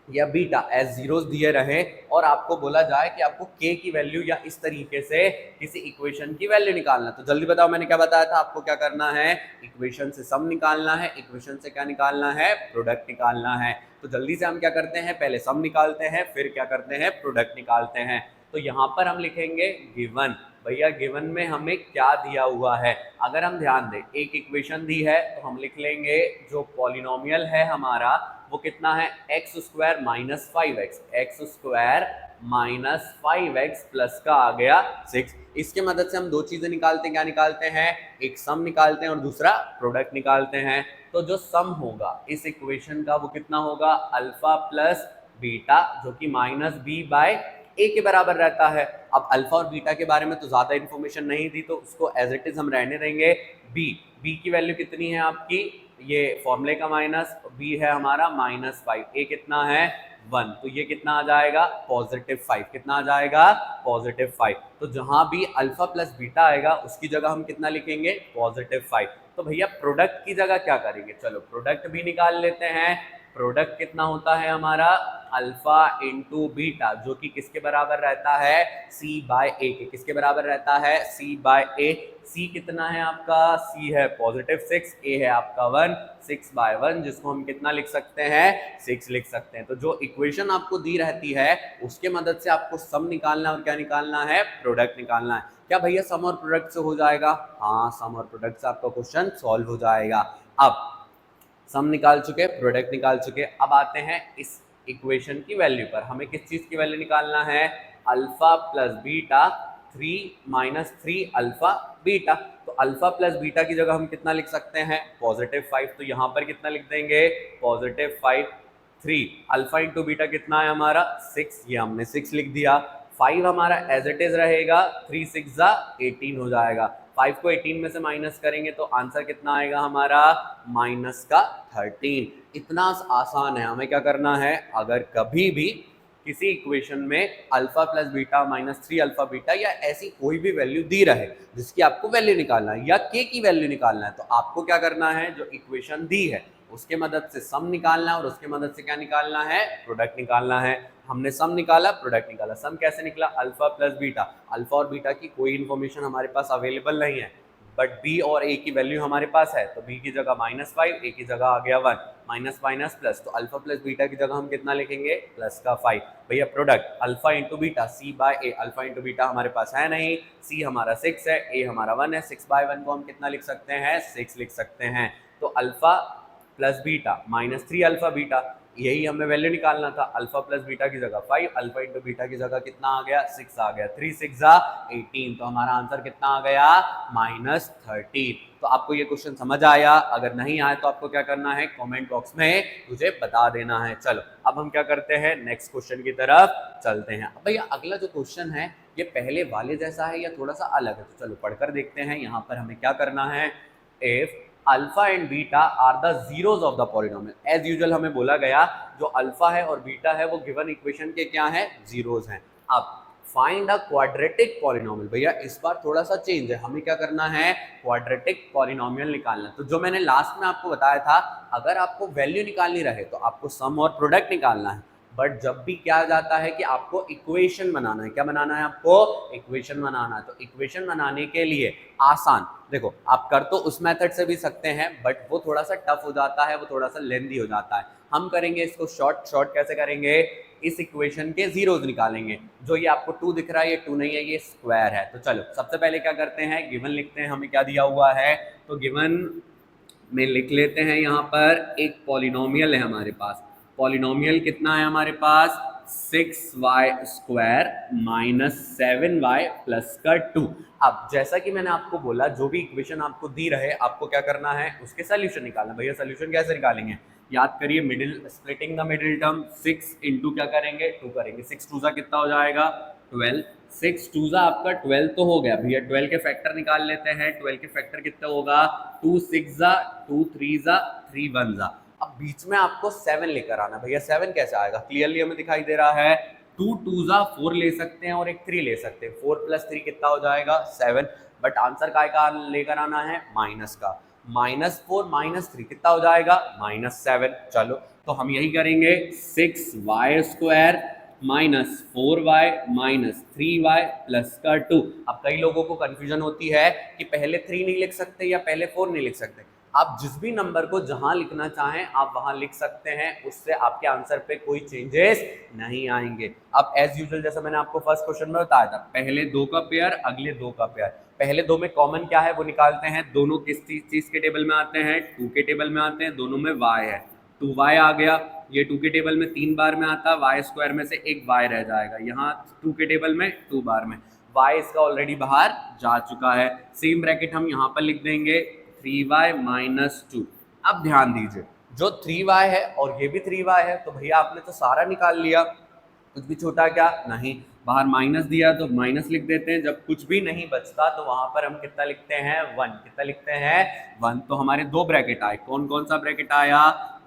या बीटा एज जीरोस दिए रहे और आपको बोला जाए कि आपको के की वैल्यू या इस तरीके से किसी इक्वेशन की वैल्यू निकालना, तो जल्दी बताओ मैंने क्या बताया था आपको, क्या करना है, इक्वेशन से सम निकालना है, इक्वेशन से क्या निकालना है, प्रोडक्ट निकालना है। तो जल्दी से हम क्या करते हैं, पहले सम निकालते हैं, फिर क्या करते हैं, प्रोडक्ट निकालते हैं। तो यहाँ पर हम लिखेंगे गिवन, भैया गिवन में हमें क्या दिया हुआ है, अगर हम ध्यान दें एक इक्वेशन दी है तो हम लिख लेंगे जो पॉलिनोमियल है हमारा वो कितना है, x square minus 5x, x square minus 5x plus का आ गया 6। इसके मदद से हम दो चीजें निकालते हैं, क्या निकालते हैं, एक सम निकालते हैं और दूसरा प्रोडक्ट निकालते हैं। तो जो सम होगा इस इक्वेशन का वो कितना होगा, अल्फा प्लस बीटा जो कि माइनस बी बाय ए के बराबर रहता है। अब अल्फा और बीटा के बारे में तो ज्यादा इन्फॉर्मेशन नहीं दी तो उसको एज इट इज हम रहने देंगे। बी की वैल्यू कितनी है आपकी, ये फॉर्मूले का माइनस, बी है हमारा -5, ए कितना है 1, तो ये कितना आ जाएगा +5, कितना आ जाएगा +5। तो जहां भी अल्फा प्लस बीटा आएगा उसकी जगह हम कितना लिखेंगे +5। तो भैया प्रोडक्ट की जगह क्या करेंगे, चलो प्रोडक्ट भी निकाल लेते हैं। प्रोडक्ट कितना होता है हमारा, अल्फा इंटू बीटा जो कि किसके बराबर रहता है, सी बाय ए के, किसके बराबर रहता है, सी बाय ए। सी कितना है आपका, सी है +6, ए है आपका 1, 6/1 जिसको हम कितना लिख सकते हैं, 6 लिख सकते हैं। तो जो इक्वेशन आपको दी रहती है उसके मदद से आपको सम निकालना है और क्या निकालना है, प्रोडक्ट निकालना है। क्या भैया सम और प्रोडक्ट से हो जाएगा, हाँ सम और प्रोडक्ट से आपका क्वेश्चन सॉल्व हो जाएगा। अब सम निकाल चुके, प्रोडक्ट निकाल चुके, अब आते हैं इस इक्वेशन की वैल्यू पर। हमें किस चीज की वैल्यू निकालना है, alpha plus beta 3 - 3 alpha beta. तो अल्फा प्लस बीटा की जगह हम कितना लिख सकते हैं, +5। तो यहाँ पर कितना लिख देंगे, +5। 3 अल्फा इंटू बीटा कितना है हमारा 6, ये हमने 6 लिख दिया। 5 हमारा एज इट इज रहेगा, 3 6 18 हो जाएगा। 5 को 18 में से माइनस करेंगे तो आंसर कितना आएगा हमारा, -13। इतना आसान है। हमें क्या करना है, अगर कभी भी किसी इक्वेशन में alpha plus beta -3 alpha beta या ऐसी कोई भी वैल्यू दी रहे जिसकी आपको वैल्यू निकालना है या के की वैल्यू निकालना है, तो आपको क्या करना है, जो इक्वेशन दी है उसके मदद से सम निकालना है और उसके मदद से क्या निकालना है, प्रोडक्ट निकालना है। हमने सम निकाला, प्रोडक्ट निकाला। सम कैसे निकला, अल्फा प्लस बीटा, अल्फा और बीटा की कोई इन्फॉर्मेशन हमारे पास अवेलेबल नहीं है बट बी और ए की वैल्यू हमारे पास है, तो बी की जगह -5, ए की जगह आ गया 1, माइनस माइनस प्लस, तो अल्फा प्लस बीटा की जगह हम कितना लिखेंगे, प्लस का 5। भैया product alpha into beta C bye a, alpha into beta हमारे पास है नहीं, सी हमारा 6 है, ए हमारा 1 है, 6/1 को हम कितना लिख सकते हैं, 6 लिख सकते हैं। तो alpha plus beta -3 alpha beta, यही हमें वैल्यू निकालना था। अल्फा प्लस बीटा की जगह 5, अल्फा इंटू बीटा की जगह कितना आ गया, 6 आ गया। 3 6 18, तो हमारा आंसर कितना आ गया, -13। तो आपको ये क्वेश्चन समझ आया, अगर नहीं आया तो आपको क्या करना है, कमेंट बॉक्स में मुझे बता देना है। चलो अब हम क्या करते हैं, नेक्स्ट क्वेश्चन की तरफ चलते हैं। अब भैया अगला जो क्वेश्चन है ये पहले वाले जैसा है या थोड़ा सा अलग है, तो चलो पढ़कर देखते हैं। यहाँ पर हमें क्या करना है, if alpha and beta are the zeros of the polynomial, as usual हमें बोला गया जो अल्फा है और बीटा है वो गिवन इक्वेशन के क्या है, जीरोज हैं। अब फाइंड अ क्वाड्रेटिक पॉलिनोमियल, भैया इस बार थोड़ा सा चेंज है, हमें क्या करना है, क्वाड्रेटिक पॉलिनोमियल निकालना। तो जो मैंने लास्ट में आपको बताया था, अगर आपको वैल्यू निकालनी रहे तो आपको सम और प्रोडक्ट निकालना है, बट जब भी क्या जाता है कि आपको इक्वेशन बनाना है, क्या बनाना है, आपको इक्वेशन बनाना है। तो इक्वेशन बनाने के लिए आसान, देखो आप कर तो उस मेथड से भी सकते हैं बट वो थोड़ा सा टफ हो जाता है, वो थोड़ा सा लेंदी हो जाता है। हम करेंगे इसको शॉर्ट कैसे करेंगे, इस इक्वेशन के जीरोज निकालेंगे। जो ये आपको 2 दिख रहा है, ये 2 नहीं है, ये स्क्वायर है। तो चलो सबसे पहले क्या करते हैं, गिवन लिखते हैं, हमें क्या दिया हुआ है, तो गिवन में लिख लेते हैं। यहाँ पर एक पॉलिनोमियल है हमारे पास, पॉलिनोमियल कितना है हमारे पास, 6y² - 7y प्लस का 2। अब जैसा कि मैंने आपको बोला, जो भी इक्वेशन आपको दी रहे आपको क्या करना है, उसके सोल्यूशन निकालना। भैया सोल्यूशन कैसे निकालेंगे, याद करिए, middle splitting the middle term, 6 into क्या करेंगे, 2 करेंगे। 6 2 कितना हो जाएगा, 12। 6 2 आपका 12 तो हो गया भैया, 12 के फैक्टर निकाल लेते हैं। 12 के फैक्टर कितना होगा, 2 6 2 3 3 1। अब बीच में आपको 7 लेकर आना। भैया 7 कैसे आएगा, क्लियरली हमें दिखाई दे रहा है 2 2 जा 4 ले सकते हैं और एक 3 ले सकते हैं, 4 + 3 कितना हो जाएगा 7, बट आंसर काय का लेकर आना है माइनस का, -4 - 3 कितना हो जाएगा -7। चलो तो हम यही करेंगे 6y² -4y -3y + 2। अब कई लोगों को कंफ्यूजन होती है कि पहले 3 नहीं लिख सकते या पहले 4 नहीं लिख सकते। आप जिस भी नंबर को जहां लिखना चाहें आप वहां लिख सकते हैं, उससे आपके आंसर पे कोई चेंजेस नहीं आएंगे। अब एज यूजुअल जैसा मैंने आपको फर्स्ट क्वेश्चन में बताया था, पहले 2 का पेयर अगले 2 का पेयर, पहले 2 में कॉमन क्या है वो निकालते हैं, दोनों किस चीज के टेबल में आते हैं 2 के टेबल में आते हैं, दोनों में y है 2y आ गया, ये 2 के टेबल में 3 बार में आता, y² में से एक y रह जाएगा, यहाँ 2 के टेबल में 2 बार में y इसका ऑलरेडी बाहर जा चुका है। सेम ब्रैकेट हम यहाँ पर लिख देंगे 3y - 2। अब ध्यान दीजिए जो 3y है और ये भी 3y है, तो भैया आपने तो सारा निकाल लिया, कुछ भी छोटा क्या नहीं, बाहर माइनस दिया तो माइनस लिख देते हैं, जब कुछ भी नहीं बचता तो वहां पर हम कितना लिखते हैं 1, कितना लिखते हैं 1। तो हमारे 2 ब्रैकेट आए, कौन कौन सा ब्रैकेट आया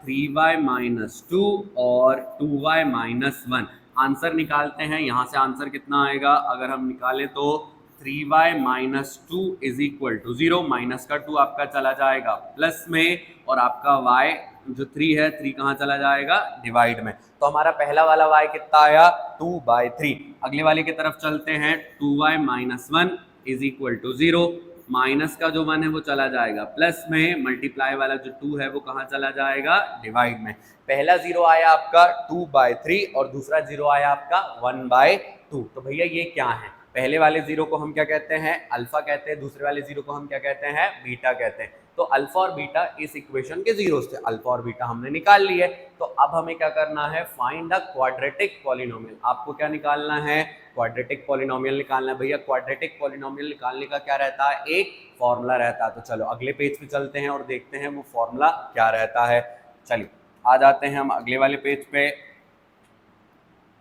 3y - 2 और 2y - 1। आंसर निकालते हैं, यहाँ से आंसर कितना आएगा, अगर हम निकालें तो 3y - 2 = 0, माइनस का 2 आपका चला जाएगा प्लस में, और आपका y जो 3 है 3 कहाँ चला जाएगा डिवाइड में। तो हमारा पहला वाला y कितना आया 2/3। अगले वाले की तरफ चलते हैं, 2y - 1 = 0, माइनस का जो 1 है वो चला जाएगा प्लस में, मल्टीप्लाई वाला जो 2 है वो कहाँ चला जाएगा डिवाइड में। पहला 0 आया आपका 2/3 और दूसरा 0 आया आपका 1/2। तो भैया ये क्या है, पहले वाले 0 को हम क्या कहते हैं अल्फा कहते हैं, दूसरे वाले 0 को हम क्या कहते हैं बीटा कहते हैं। तो अल्फा और बीटा इस इक्वेशन के जीरोस थे, अल्फा और बीटा हमने निकाल लिए। तो अब हमें क्या करना है, फाइंड द क्वाड्रेटिक पॉलिनोमियल। आपको क्या निकालना है, क्वाड्रेटिक पॉलिनोमियल निकालना है। भैया क्वाड्रेटिक पॉलिनोमियल निकालने का क्या रहता है, एक फॉर्मूला रहता है। तो चलो अगले पेज पे चलते हैं और देखते हैं वो फॉर्मूला क्या रहता है। चलिए आ जाते हैं हम अगले वाले पेज पे।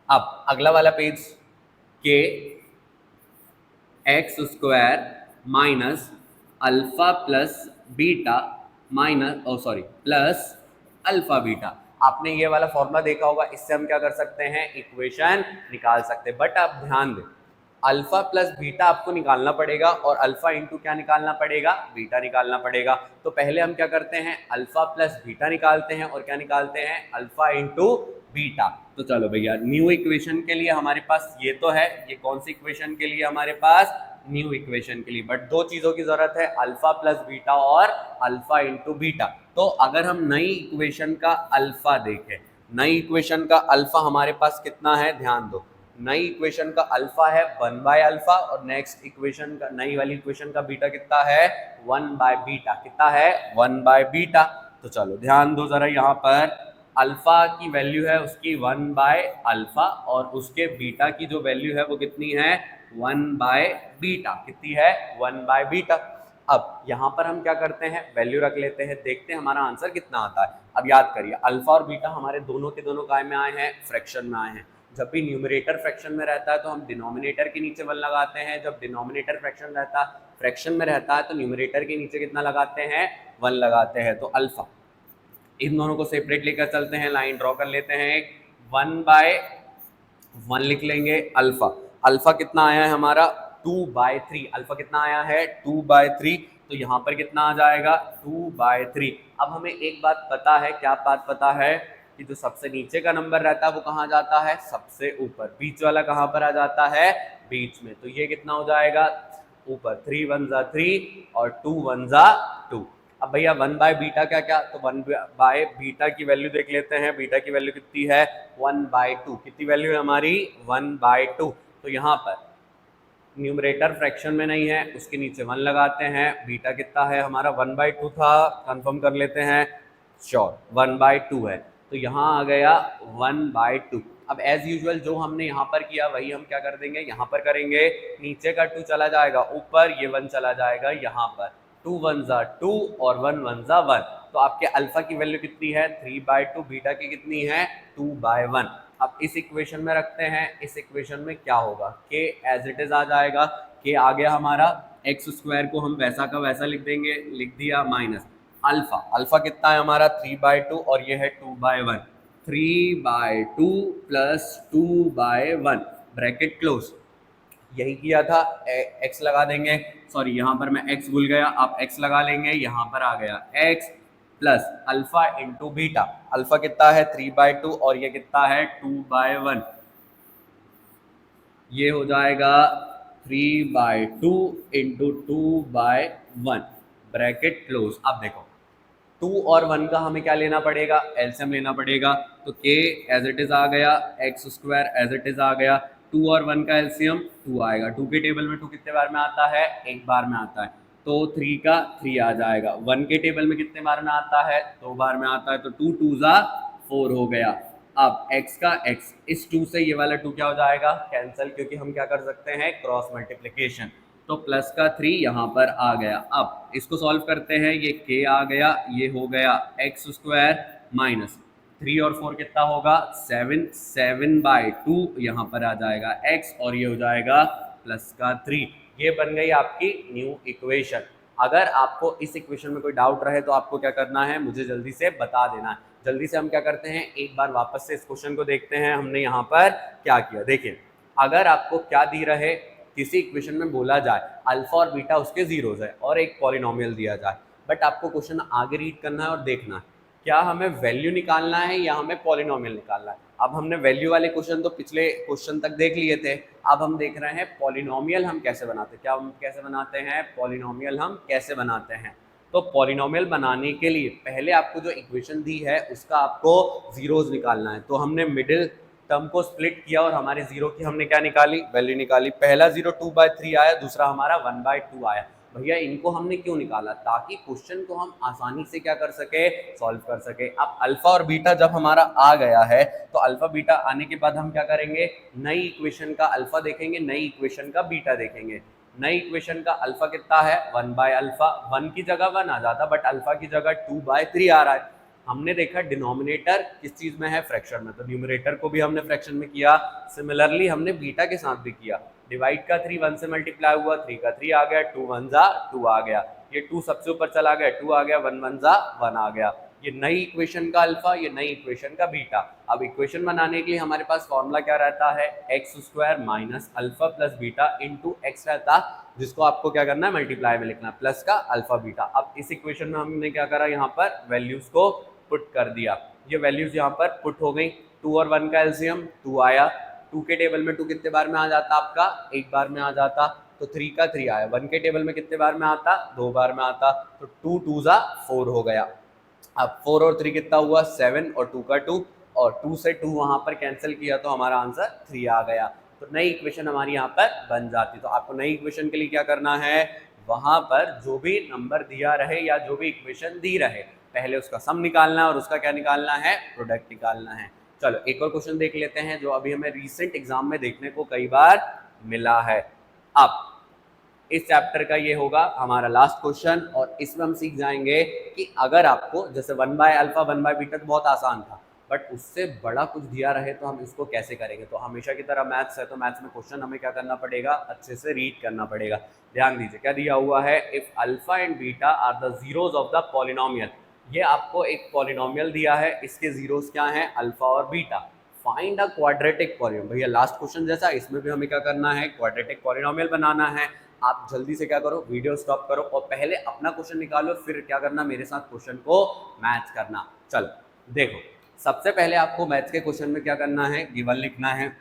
अब अगला वाला पेज के x² minus alpha plus beta plus alpha beta. आपने ये वाला फॉर्मूला देखा होगा, इससे हम क्या कर सकते हैं इक्वेशन निकाल सकते हैं। बट आप ध्यान दें, अल्फा प्लस बीटा आपको निकालना पड़ेगा और अल्फा इंटू क्या निकालना पड़ेगा बीटा निकालना पड़ेगा। तो पहले हम क्या करते हैं अल्फा प्लस बीटा निकालते हैं और क्या निकालते हैं अल्फा इंटू बीटा। तो चलो भैया न्यू इक्वेशन के लिए हमारे पास ये तो है, ये कौन सी इक्वेशन के लिए हमारे पास न्यू इक्वेशन के लिए, बट 2 चीजों की जरूरत है, अल्फा प्लस बीटा और अल्फा इंटू बीटा। तो अगर हम नई इक्वेशन का अल्फा देखें, नई इक्वेशन का अल्फा हमारे पास कितना है, ध्यान दो, नई इक्वेशन का अल्फा है 1/अल्फा और नेक्स्ट इक्वेशन का नई वाली इक्वेशन का बीटा कितना है 1/बीटा, कितना है 1/बीटा। तो चलो ध्यान दो जरा, यहाँ पर अल्फा की वैल्यू है उसकी 1/अल्फा और उसके बीटा की जो वैल्यू है वो कितनी है 1/बीटा, कितनी है 1/बीटा। अब यहाँ पर हम क्या करते हैं वैल्यू रख लेते हैं, देखते हैं हमारा आंसर कितना आता है। अब याद करिए अल्फा और बीटा हमारे दोनों के दोनों काय में आए हैं, फ्रैक्शन में आए हैं। जब भी न्यूमरेटर फ्रैक्शन में रहता है तो हम डिनोमिनेटर के नीचे 1 लगाते हैं, जब डिनोमिनेटर फ्रैक्शन में रहता है तो न्यूमरेटर के नीचे कितना लगाते हैं 1 लगाते हैं। तो अल्फा, इन दोनों को सेपरेट लेकर चलते हैं, लाइन ड्रॉ कर लेते हैं, 1/1 लिख लेंगे। अल्फा, अल्फा कितना आया है हमारा 2/3, अल्फा कितना आया है 2/3, तो यहाँ पर कितना आ जाएगा 2/3। अब हमें एक बात पता है, क्या बात पता है कि जो सबसे नीचे का नंबर रहता है वो कहाँ जाता है सबसे ऊपर, बीच वाला कहाँ पर आ जाता है बीच में। तो ये कितना हो जाएगा ऊपर, 3 1 जा 3 और 2 1 जा 2। अब भैया 1/बीटा क्या क्या, तो 1/बीटा की वैल्यू देख लेते हैं, बीटा की वैल्यू कितनी है 1/2, कितनी वैल्यू है हमारी 1/2। तो यहाँ पर न्यूमरेटर फ्रैक्शन में नहीं है, उसके नीचे 1 लगाते हैं, बीटा कितना है हमारा 1/2 था, कंफर्म कर लेते हैं, श्योर 1/2 है, तो यहाँ आ गया 1/2। अब एज यूजुअल जो हमने यहाँ पर किया वही हम क्या कर देंगे यहाँ पर करेंगे, नीचे का 2 चला जाएगा ऊपर, ये 1 चला जाएगा यहाँ पर, 2 1 जा 2 और 1 1 जा 1। तो आपके अल्फा की वैल्यू कितनी है 3/2, बीटा की कितनी है 2/1। अब इस इक्वेशन में रखते हैं, इस इक्वेशन में क्या होगा के एज इट इज आ जाएगा, के आ गया हमारा, x² को हम वैसा का वैसा लिख देंगे, लिख दिया माइनस अल्फा, अल्फा कितना है हमारा 3/2 और ये है 2/1, 3/2 प्लस 2/1 ब्रैकेट क्लोज। यही किया था, एक्स लगा देंगे, सॉरी यहाँ पर मैं एक्स भूल गया, आप एक्स लगा लेंगे, यहाँ पर आ गया x plus alpha into beta. Alpha कितना है 3/2 और ये कितना है 2/1, ये हो जाएगा 3/2 इंटू 2/1 ब्रैकेट क्लोज। अब देखो 2 और 1 का हमें क्या लेना पड़ेगा, एलसीएम लेना पड़ेगा। तो k एज इट इज आ गया, x square as it is आ गया, 2 और 1 का एलसीएम 2 आएगा। 2 के टेबल में 2 कितने बार में आता है, एक बार में आता है, तो 3 का 3 आ जाएगा। 1 के टेबल में कितने बार में आता है, 2 बार में आता है, तो 2 2 जा 4 हो गया। अब x का x, इस 2 से ये वाला 2 क्या हो जाएगा, कैंसिल, क्योंकि हम क्या कर सकते हैं, क्रॉस मल्टीप्लिकेशन। तो प्लस का 3 यहाँ पर आ गया। अब इसको सॉल्व करते हैं, ये k आ गया, ये हो गया एक्स स्क्वायर माइनस 3 और 4 कितना होगा 7, 7/2 यहाँ पर आ जाएगा x और ये हो जाएगा प्लस का 3। ये बन गई आपकी न्यू इक्वेशन। अगर आपको इस इक्वेशन में कोई डाउट रहे तो आपको क्या करना है, मुझे जल्दी से बता देना है। जल्दी से हम क्या करते हैं, एक बार वापस से इस क्वेश्चन को देखते हैं हमने यहाँ पर क्या किया। देखिए, अगर आपको क्या दी रहे, किसी इक्वेशन में बोला जाए अल्फा और बीटा उसके जीरोज है और एक पॉलिनोमियल दिया जाए, बट आपको क्वेश्चन आगे रीड करना है और देखना है क्या हमें वैल्यू निकालना है या हमें पॉलिनोमियल निकालना है। अब हमने वैल्यू वाले क्वेश्चन तो पिछले क्वेश्चन तक देख लिए थे, अब हम देख रहे हैं पॉलिनोमियल हम कैसे बनाते हैं। क्या हम कैसे बनाते हैं, पॉलिनोमियल हम कैसे बनाते हैं। तो पॉलिनोमियल बनाने के लिए पहले आपको जो इक्वेशन दी है उसका आपको जीरोज निकालना है। तो हमने मिडिल टर्म को स्प्लिट किया और हमारे जीरो की हमने क्या निकाली, वैल्यू निकाली। पहला जीरो 2/3 आया, दूसरा हमारा 1/2 आया। भैया इनको हमने क्यों निकाला, ताकि क्वेश्चन को हम आसानी से क्या कर सके, सॉल्व कर सके। अब अल्फा और बीटा जब हमारा आ गया है तो अल्फा बीटा आने के बाद हम क्या करेंगे, नई इक्वेशन का अल्फा देखेंगे, नई इक्वेशन का बीटा देखेंगे। नई इक्वेशन का अल्फा कितना है 1/अल्फा, 1 की जगह 1 आ जाता, बट अल्फा की जगह 2/3 आ रहा है। हमने देखा डिनोमिनेटर किस चीज में है, फ्रैक्शन में, तो न्यूमरेटर को भी हमने फ्रैक्शन में किया। सिमिलरली हमने बीटा के साथ भी किया। डिवाइड का 3 1 से मल्टीप्लाई हुआ, 3 का 3 आ गया, 2 1 जा 2 आ गया, ये 2 सबसे ऊपर चला गया, 2 आ गया, 1 1 जा 1 आ गया। ये नई इक्वेशन का अल्फा, ये नई इक्वेशन का बीटा। अब इक्वेशन बनाने के लिए हमारे पास फॉर्मूला क्या रहता है, x square minus alpha plus beta into x रहता, जिसको आपको क्या करना है, मल्टीप्लाई में लिखना, प्लस का अल्फा बीटा। अब इस इक्वेशन में हमने क्या करा, यहाँ पर वैल्यूज को पुट कर दिया। ये वैल्यूज यहाँ पर पुट हो गई। 2 और 1 का एलसीएम 2 आया, 2 के टेबल में 2 कितने बार में आ जाता आपका, एक बार में आ जाता, तो 3 का 3 आया। 1 के टेबल में कितने बार में आता, 2 बार में आता, तो 2 2 जा 4 हो गया। अब 4 और 3 कितना हुआ 7 और 2 का 2, और 2 से 2 वहां पर कैंसिल किया तो हमारा आंसर 3 आ गया। तो नई इक्वेशन हमारी यहाँ पर बन जाती। तो आपको नई इक्वेशन के लिए क्या करना है, वहां पर जो भी नंबर दिया रहे या जो भी इक्वेशन दी रहे, पहले उसका सम निकालना है और उसका क्या निकालना है, प्रोडक्ट निकालना है। चलो एक और क्वेश्चन देख लेते हैं जो अभी हमें रिसेंट एग्जाम में देखने को कई बार मिला है। अब इस चैप्टर का ये होगा हमारा लास्ट क्वेश्चन, और इसमें हम सीख जाएंगे कि अगर आपको जैसे 1/अल्फा 1/बीटा तो बहुत आसान था, बट उससे बड़ा कुछ दिया रहे तो हम इसको कैसे करेंगे। तो हमेशा की तरह मैथ्स है, तो मैथ्स में क्वेश्चन हमें क्या करना पड़ेगा, अच्छे से रीड करना पड़ेगा। ध्यान दीजिए क्या दिया हुआ है, if alpha and beta are the zeros of the polynomial. ये आपको एक पॉलिनोमियल दिया है, इसके जीरोज क्या हैं, अल्फा और beta. Find a quadratic polynomial. भैया लास्ट क्वेश्चन जैसा इसमें भी हमें क्या करना है, क्वाड्रेटिक पॉलिनोमियल बनाना है। आप जल्दी से क्या करो, वीडियो स्टॉप करो और पहले अपना क्वेश्चन निकालो, फिर क्या करना, मेरे साथ क्वेश्चन को मैच करना। चलो देखो, सबसे पहले आपको मैथ्स के क्वेश्चन में क्या करना है, गिवन लिखना है।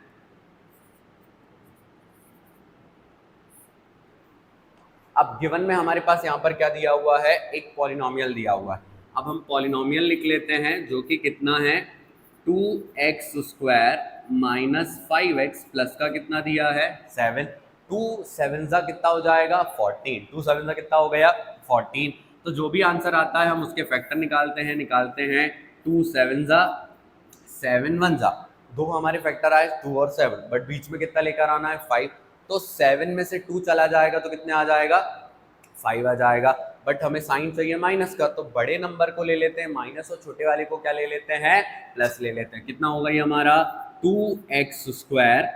अब गिवन में हमारे पास यहाँ पर क्या दिया हुआ है, एक पॉलिनोमियल दिया हुआ है। अब हम पॉलिनोमियल लिख लेते हैं जो कि कितना है 2x² माइनस 5x प्लस का कितना दिया है 7। 2 7 जा कितना हो जाएगा 14, 2 7 जा कितना हो गया 14। तो जो भी आंसर आता है हम उसके फैक्टर निकालते हैं 2 7 जा 7 1 जा, दो हमारे फैक्टर आए 2 और 7, बट बीच में कितना लेकर आना है 5। तो 7 में से 2 चला जाएगा तो कितने आ जाएगा 5 आ जाएगा। बट हमें साइन चाहिए माइनस का, तो बड़े नंबर को ले लेते हैं माइनस और छोटे वाले को क्या ले लेते हैं, प्लस ले लेते हैं। कितना होगा ये हमारा 2x²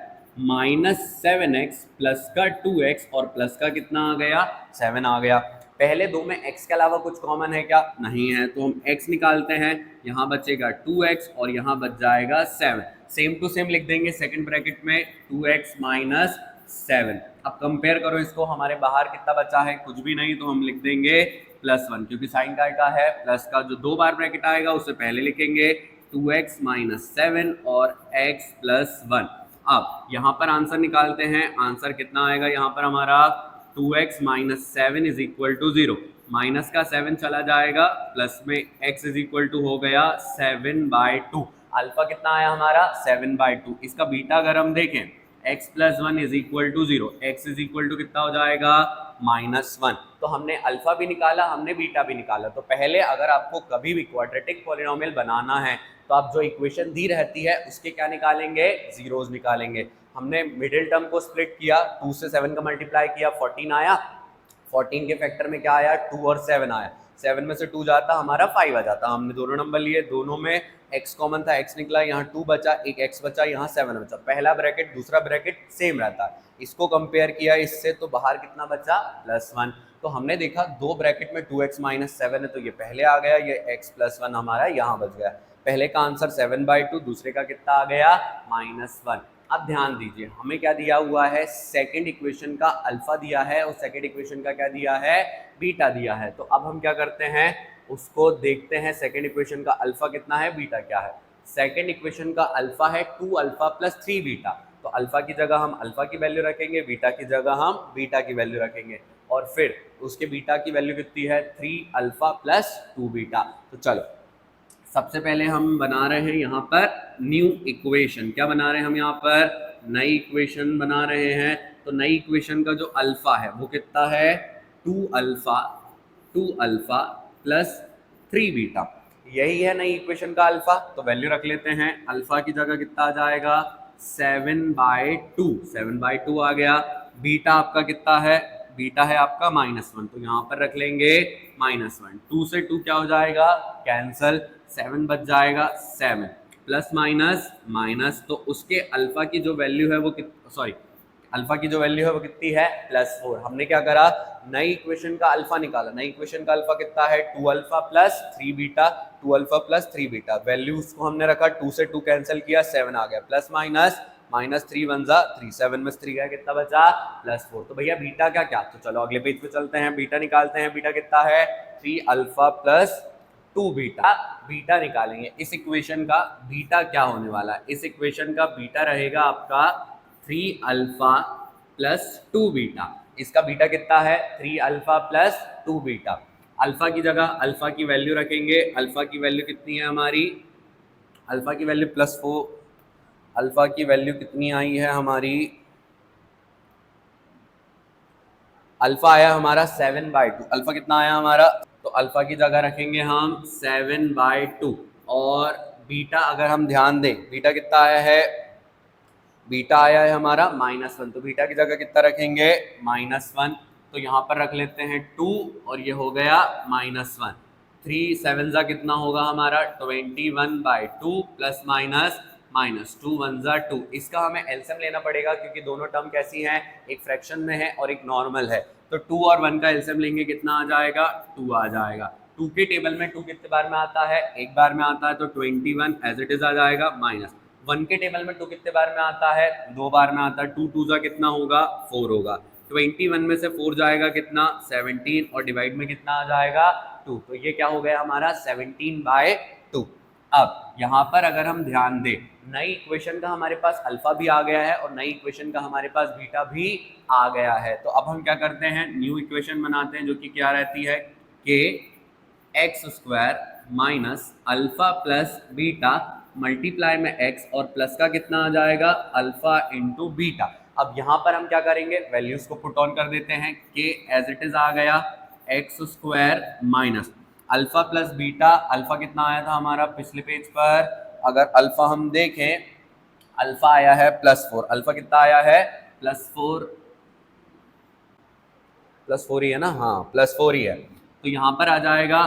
-7x प्लस का 2x और प्लस का कितना आ गया 7 आ गया। पहले दो में x के अलावा कुछ कॉमन है क्या? नहीं है, तो हम x निकालते हैं, यहाँ बचेगा 2x और यहाँ बच जाएगा 7। सेम टू सेम लिख देंगे सेकंड ब्रैकेट में 2x माइनस 7। अब कंपेयर करो इसको, हमारे बाहर कितना बचा है? कुछ भी नहीं, तो हम लिख देंगे +1, क्योंकि साइन काय का है प्लस का जो दो बार ब्रैकेट आएगा उससे पहले लिखेंगे 2x माइनस 7 और x प्लस 1। अब यहाँ पर आंसर निकालते हैं, आंसर कितना आएगा यहाँ पर हमारा 2x minus 7 is equal to 0। Minus का 7 चला जाएगा, प्लस में x इज इक्वल टू हो गया 7/2। अल्फा कितना आया हमारा 7/2। इसका बीटा अगर हम देखें x plus 1 is equal to 0, x is equal to कितना हो जाएगा -1। तो हमने अल्फा भी निकाला, हमने बीटा भी निकाला। तो पहले अगर आपको कभी भी क्वाड्रेटिक पॉलिनोमियल बनाना है तो आप जो इक्वेशन दी रहती है उसके क्या निकालेंगे? जीरोस निकालेंगे। हमने मिडिल टर्म को स्प्लिट किया, 2 से 7 का मल्टीप्लाई किया, 14 आया। 14 के फैक्टर में क्या आया? 2 और 7 आया। 7 में से 2 जाता हमारा 5 आ जाता। हमने दोनों नंबर लिए, दोनों में x कॉमन था, x निकला, यहाँ 2 बचा, एक x बचा, यहाँ 7 बचा। पहला ब्रैकेट दूसरा ब्रैकेट सेम रहता है। इसको कंपेयर किया इससे तो बाहर कितना बचा? +1। तो हमने देखा दो ब्रैकेट में 2x माइनस 7 है, तो ये पहले आ गया, ये x प्लस 1 हमारा यहाँ बच गया। पहले का आंसर 7/2, दूसरे का कितना आ गया? -1। अब ध्यान दीजिए, हमें क्या दिया हुआ है? सेकंड इक्वेशन का अल्फा दिया है और सेकंड इक्वेशन का क्या दिया है? बीटा दिया है। तो अब हम क्या करते हैं, उसको देखते हैं। सेकंड इक्वेशन का अल्फा कितना है, बीटा क्या है? सेकंड इक्वेशन का अल्फा है 2 अल्फा प्लस 3 बीटा। तो अल्फा की जगह हम अल्फा की वैल्यू रखेंगे, बीटा की जगह हम बीटा की वैल्यू रखेंगे, और फिर उसके बीटा की वैल्यू कितनी है? 3 अल्फा प्लस 2 बीटा। तो चलो सबसे पहले हम बना रहे हैं यहाँ पर न्यू इक्वेशन। क्या बना रहे हैं हम यहाँ पर? नई इक्वेशन बना रहे हैं। तो नई इक्वेशन का जो अल्फा है वो कितना है? 2 अल्फा प्लस 3 बीटा। यही है नई इक्वेशन का अल्फा। तो वैल्यू रख लेते हैं। अल्फा की जगह कितना आ जाएगा? 7/2। 7/2 आ गया। बीटा आपका कितना है? बीटा है आपका -1, तो यहाँ पर रख लेंगे -1। 2 से 2 क्या हो जाएगा? कैंसल। 7 बच जाएगा 7, प्लस माइनस माइनस। तो उसके अल्फा की जो वैल्यू है वो अल्फा की जो वैल्यू है वो कितनी है? +4। हमने क्या करा? नई इक्वेशन का अल्फा निकाला। नई इक्वेशन का अल्फा कितना है? 2 alpha plus 3 beta. 2 alpha plus 3 beta, values को हमने रखा, 2 से 2 कैंसिल किया, 7 आ गया, प्लस माइनस -3 1 जा 3, 7 में से 3 गया, कितना बचा? +4। तो भैया बीटा क्या? तो चलो अगले पेज पे चलते हैं, बीटा निकालते हैं। बीटा कितना है? 3 अल्फा प्लस 2 बीटा। बीटा निकालेंगे। इस इक्वेशन का बीटा क्या होने वाला है? इस इक्वेशन का बीटा रहेगा आपका 3 अल्फा प्लस 2 बीटा। इसका बीटा कितना है? 3 अल्फा प्लस 2 बीटा। अल्फा की जगह अल्फा की वैल्यू रखेंगे। अल्फा की वैल्यू कितनी है हमारी? अल्फा की वैल्यू +4। अल्फा की वैल्यू कितनी आई है हमारी? अल्फा आया हमारा 7/2। अल्फा कितना आया हमारा? तो अल्फा की जगह रखेंगे हम 7/2। और बीटा अगर हम ध्यान दें, बीटा कितना आया है? बीटा आया है हमारा -1, तो बीटा की जगह कितना रखेंगे? -1। तो यहाँ पर रख लेते हैं 2 और ये हो गया -1। 3 7 जा कितना होगा हमारा? 21/2 प्लस माइनस -2 1 जा 2। इसका हमें एलसीएम लेना पड़ेगा क्योंकि दोनों टर्म कैसी हैं? एक फ्रैक्शन में है और एक नॉर्मल है। तो 2 और 1 का एलसीएम लेंगे, कितना आ जाएगा? 2 आ जाएगा। 2 के टेबल में 2 कितने बार में आता है? एक बार में आता है, तो 21 एज इट इज आ जाएगा। माइनस 1 के टेबल में 2 कितने बार में आता है? 2 बार में आता है। 2 2 जा कितना होगा? 4 होगा। 21 में से 4 जाएगा कितना? 17, और डिवाइड में कितना आ जाएगा? 2। तो ये क्या हो गया हमारा? 17/2। अब यहाँ पर अगर हम ध्यान दें, नई इक्वेशन का हमारे पास अल्फा भी आ गया है और नई इक्वेशन का हमारे पास बीटा भी आ गया है। तो अब हम क्या करते हैं? न्यू इक्वेशन बनाते हैं, जो कि क्या रहती है? कि x² minus alpha plus beta multiply में x, और प्लस का कितना आ जाएगा? Alpha into beta. अब यहाँ पर हम क्या करेंगे? वैल्यूज को पुट ऑन कर देते हैं। कि एज इट इज आ गया x² minus alpha plus beta. Alpha कितना आया था हमारा पिछले पेज पर? अगर अल्फा हम देखें, अल्फा आया है +4। अल्फा कितना आया है? +4 ही है ना? हाँ, +4 ही है। तो यहाँ पर आ जाएगा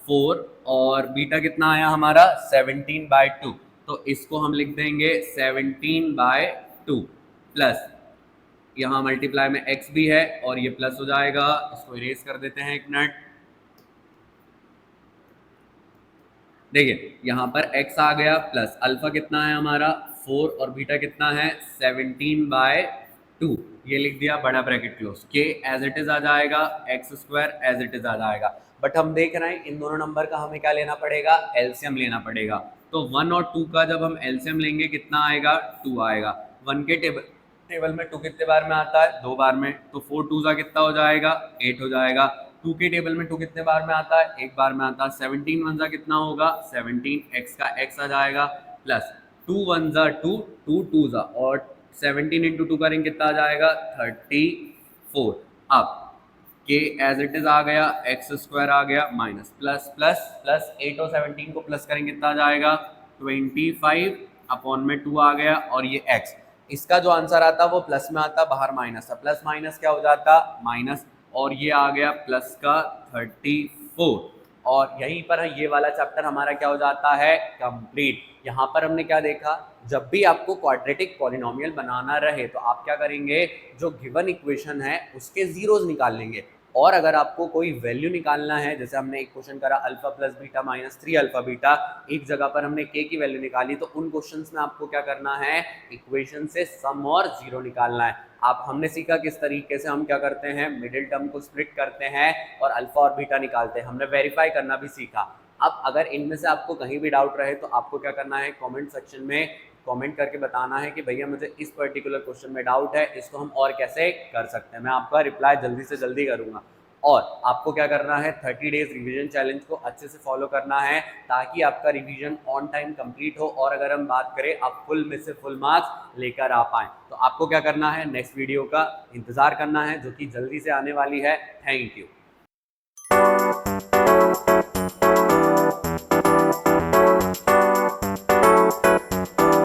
4, और बीटा कितना आया हमारा? 17/2। तो इसको हम लिख देंगे 17/2। प्लस यहाँ मल्टीप्लाई में x भी है और ये प्लस हो जाएगा, इसको इरेज कर देते हैं एक मिनट। देखिए यहाँ पर x आ गया प्लस अल्फा कितना है हमारा 4 और बीटा कितना है 17/2, ये लिख दिया बड़ा bracket close, k as it is आ जाएगा, x square as it is आ जाएगा। बट हम देख रहे हैं इन दोनों नंबर का हमें क्या लेना पड़ेगा, एलसीएम लेना पड़ेगा। तो 1 और 2 का जब हम एलसीएम लेंगे कितना आएगा, 2 आएगा। 1 के टेबल में 2 कितने बार में आता है, 2 बार में, तो 4 2 सा कितना हो जाएगा, 8 हो जाएगा। 2 के टेबल में 2 कितने बार में आता है, 1 बार में आता है। 17 1 सा कितना होगा, 17, x का x आ जाएगा प्लस 2 1 सा 2, 2 2 सा, और 17 इंटू 2 करेंगे कितना आ जाएगा, 34। अब के एज इट इज आ गया, एक्स स्क्वायर आ गया माइनस प्लस प्लस प्लस 8 और 17 को प्लस करेंगे कितना आ जाएगा, 25 अपॉन में 2 आ गया, और ये x, इसका जो आंसर आता वो प्लस में आता, बाहर माइनस था, प्लस माइनस क्या हो जाता, माइनस, और ये आ गया प्लस का 34। और यहीं पर ये वाला चैप्टर हमारा क्या हो जाता है, कंप्लीट। यहाँ पर हमने क्या देखा, जब भी आपको क्वाड्रेटिक पॉलिनोमियल बनाना रहे तो आप क्या करेंगे, जो गिवन इक्वेशन है उसके जीरोस निकाल लेंगे, और अगर आपको कोई वैल्यू निकालना है, जैसे हमने एक क्वेश्चन करा alpha plus beta minus 3 alpha beta, एक जगह पर हमने के की वैल्यू निकाली, तो उन क्वेश्चंस में आपको क्या करना है, इक्वेशन से सम और जीरो निकालना है। आप हमने सीखा किस तरीके से हम क्या करते हैं, मिडिल टर्म को स्प्लिट करते हैं और अल्फा और बीटा निकालते हैं, हमने वेरीफाई करना भी सीखा। अब अगर इनमें से आपको कहीं भी डाउट रहे तो आपको क्या करना है, कमेंट सेक्शन में कमेंट करके बताना है कि भैया मुझे इस पर्टिकुलर क्वेश्चन में डाउट है, इसको हम और कैसे कर सकते हैं। मैं आपका रिप्लाई जल्दी से जल्दी करूंगा। और आपको क्या करना है, 30 डेज रिवीजन चैलेंज को अच्छे से फॉलो करना है ताकि आपका रिवीजन ऑन टाइम कंप्लीट हो, और अगर हम बात करें आप फुल में से फुल मार्क्स लेकर आ पाएँ। तो आपको क्या करना है, नेक्स्ट वीडियो का इंतजार करना है जो कि जल्दी से आने वाली है। Thank you.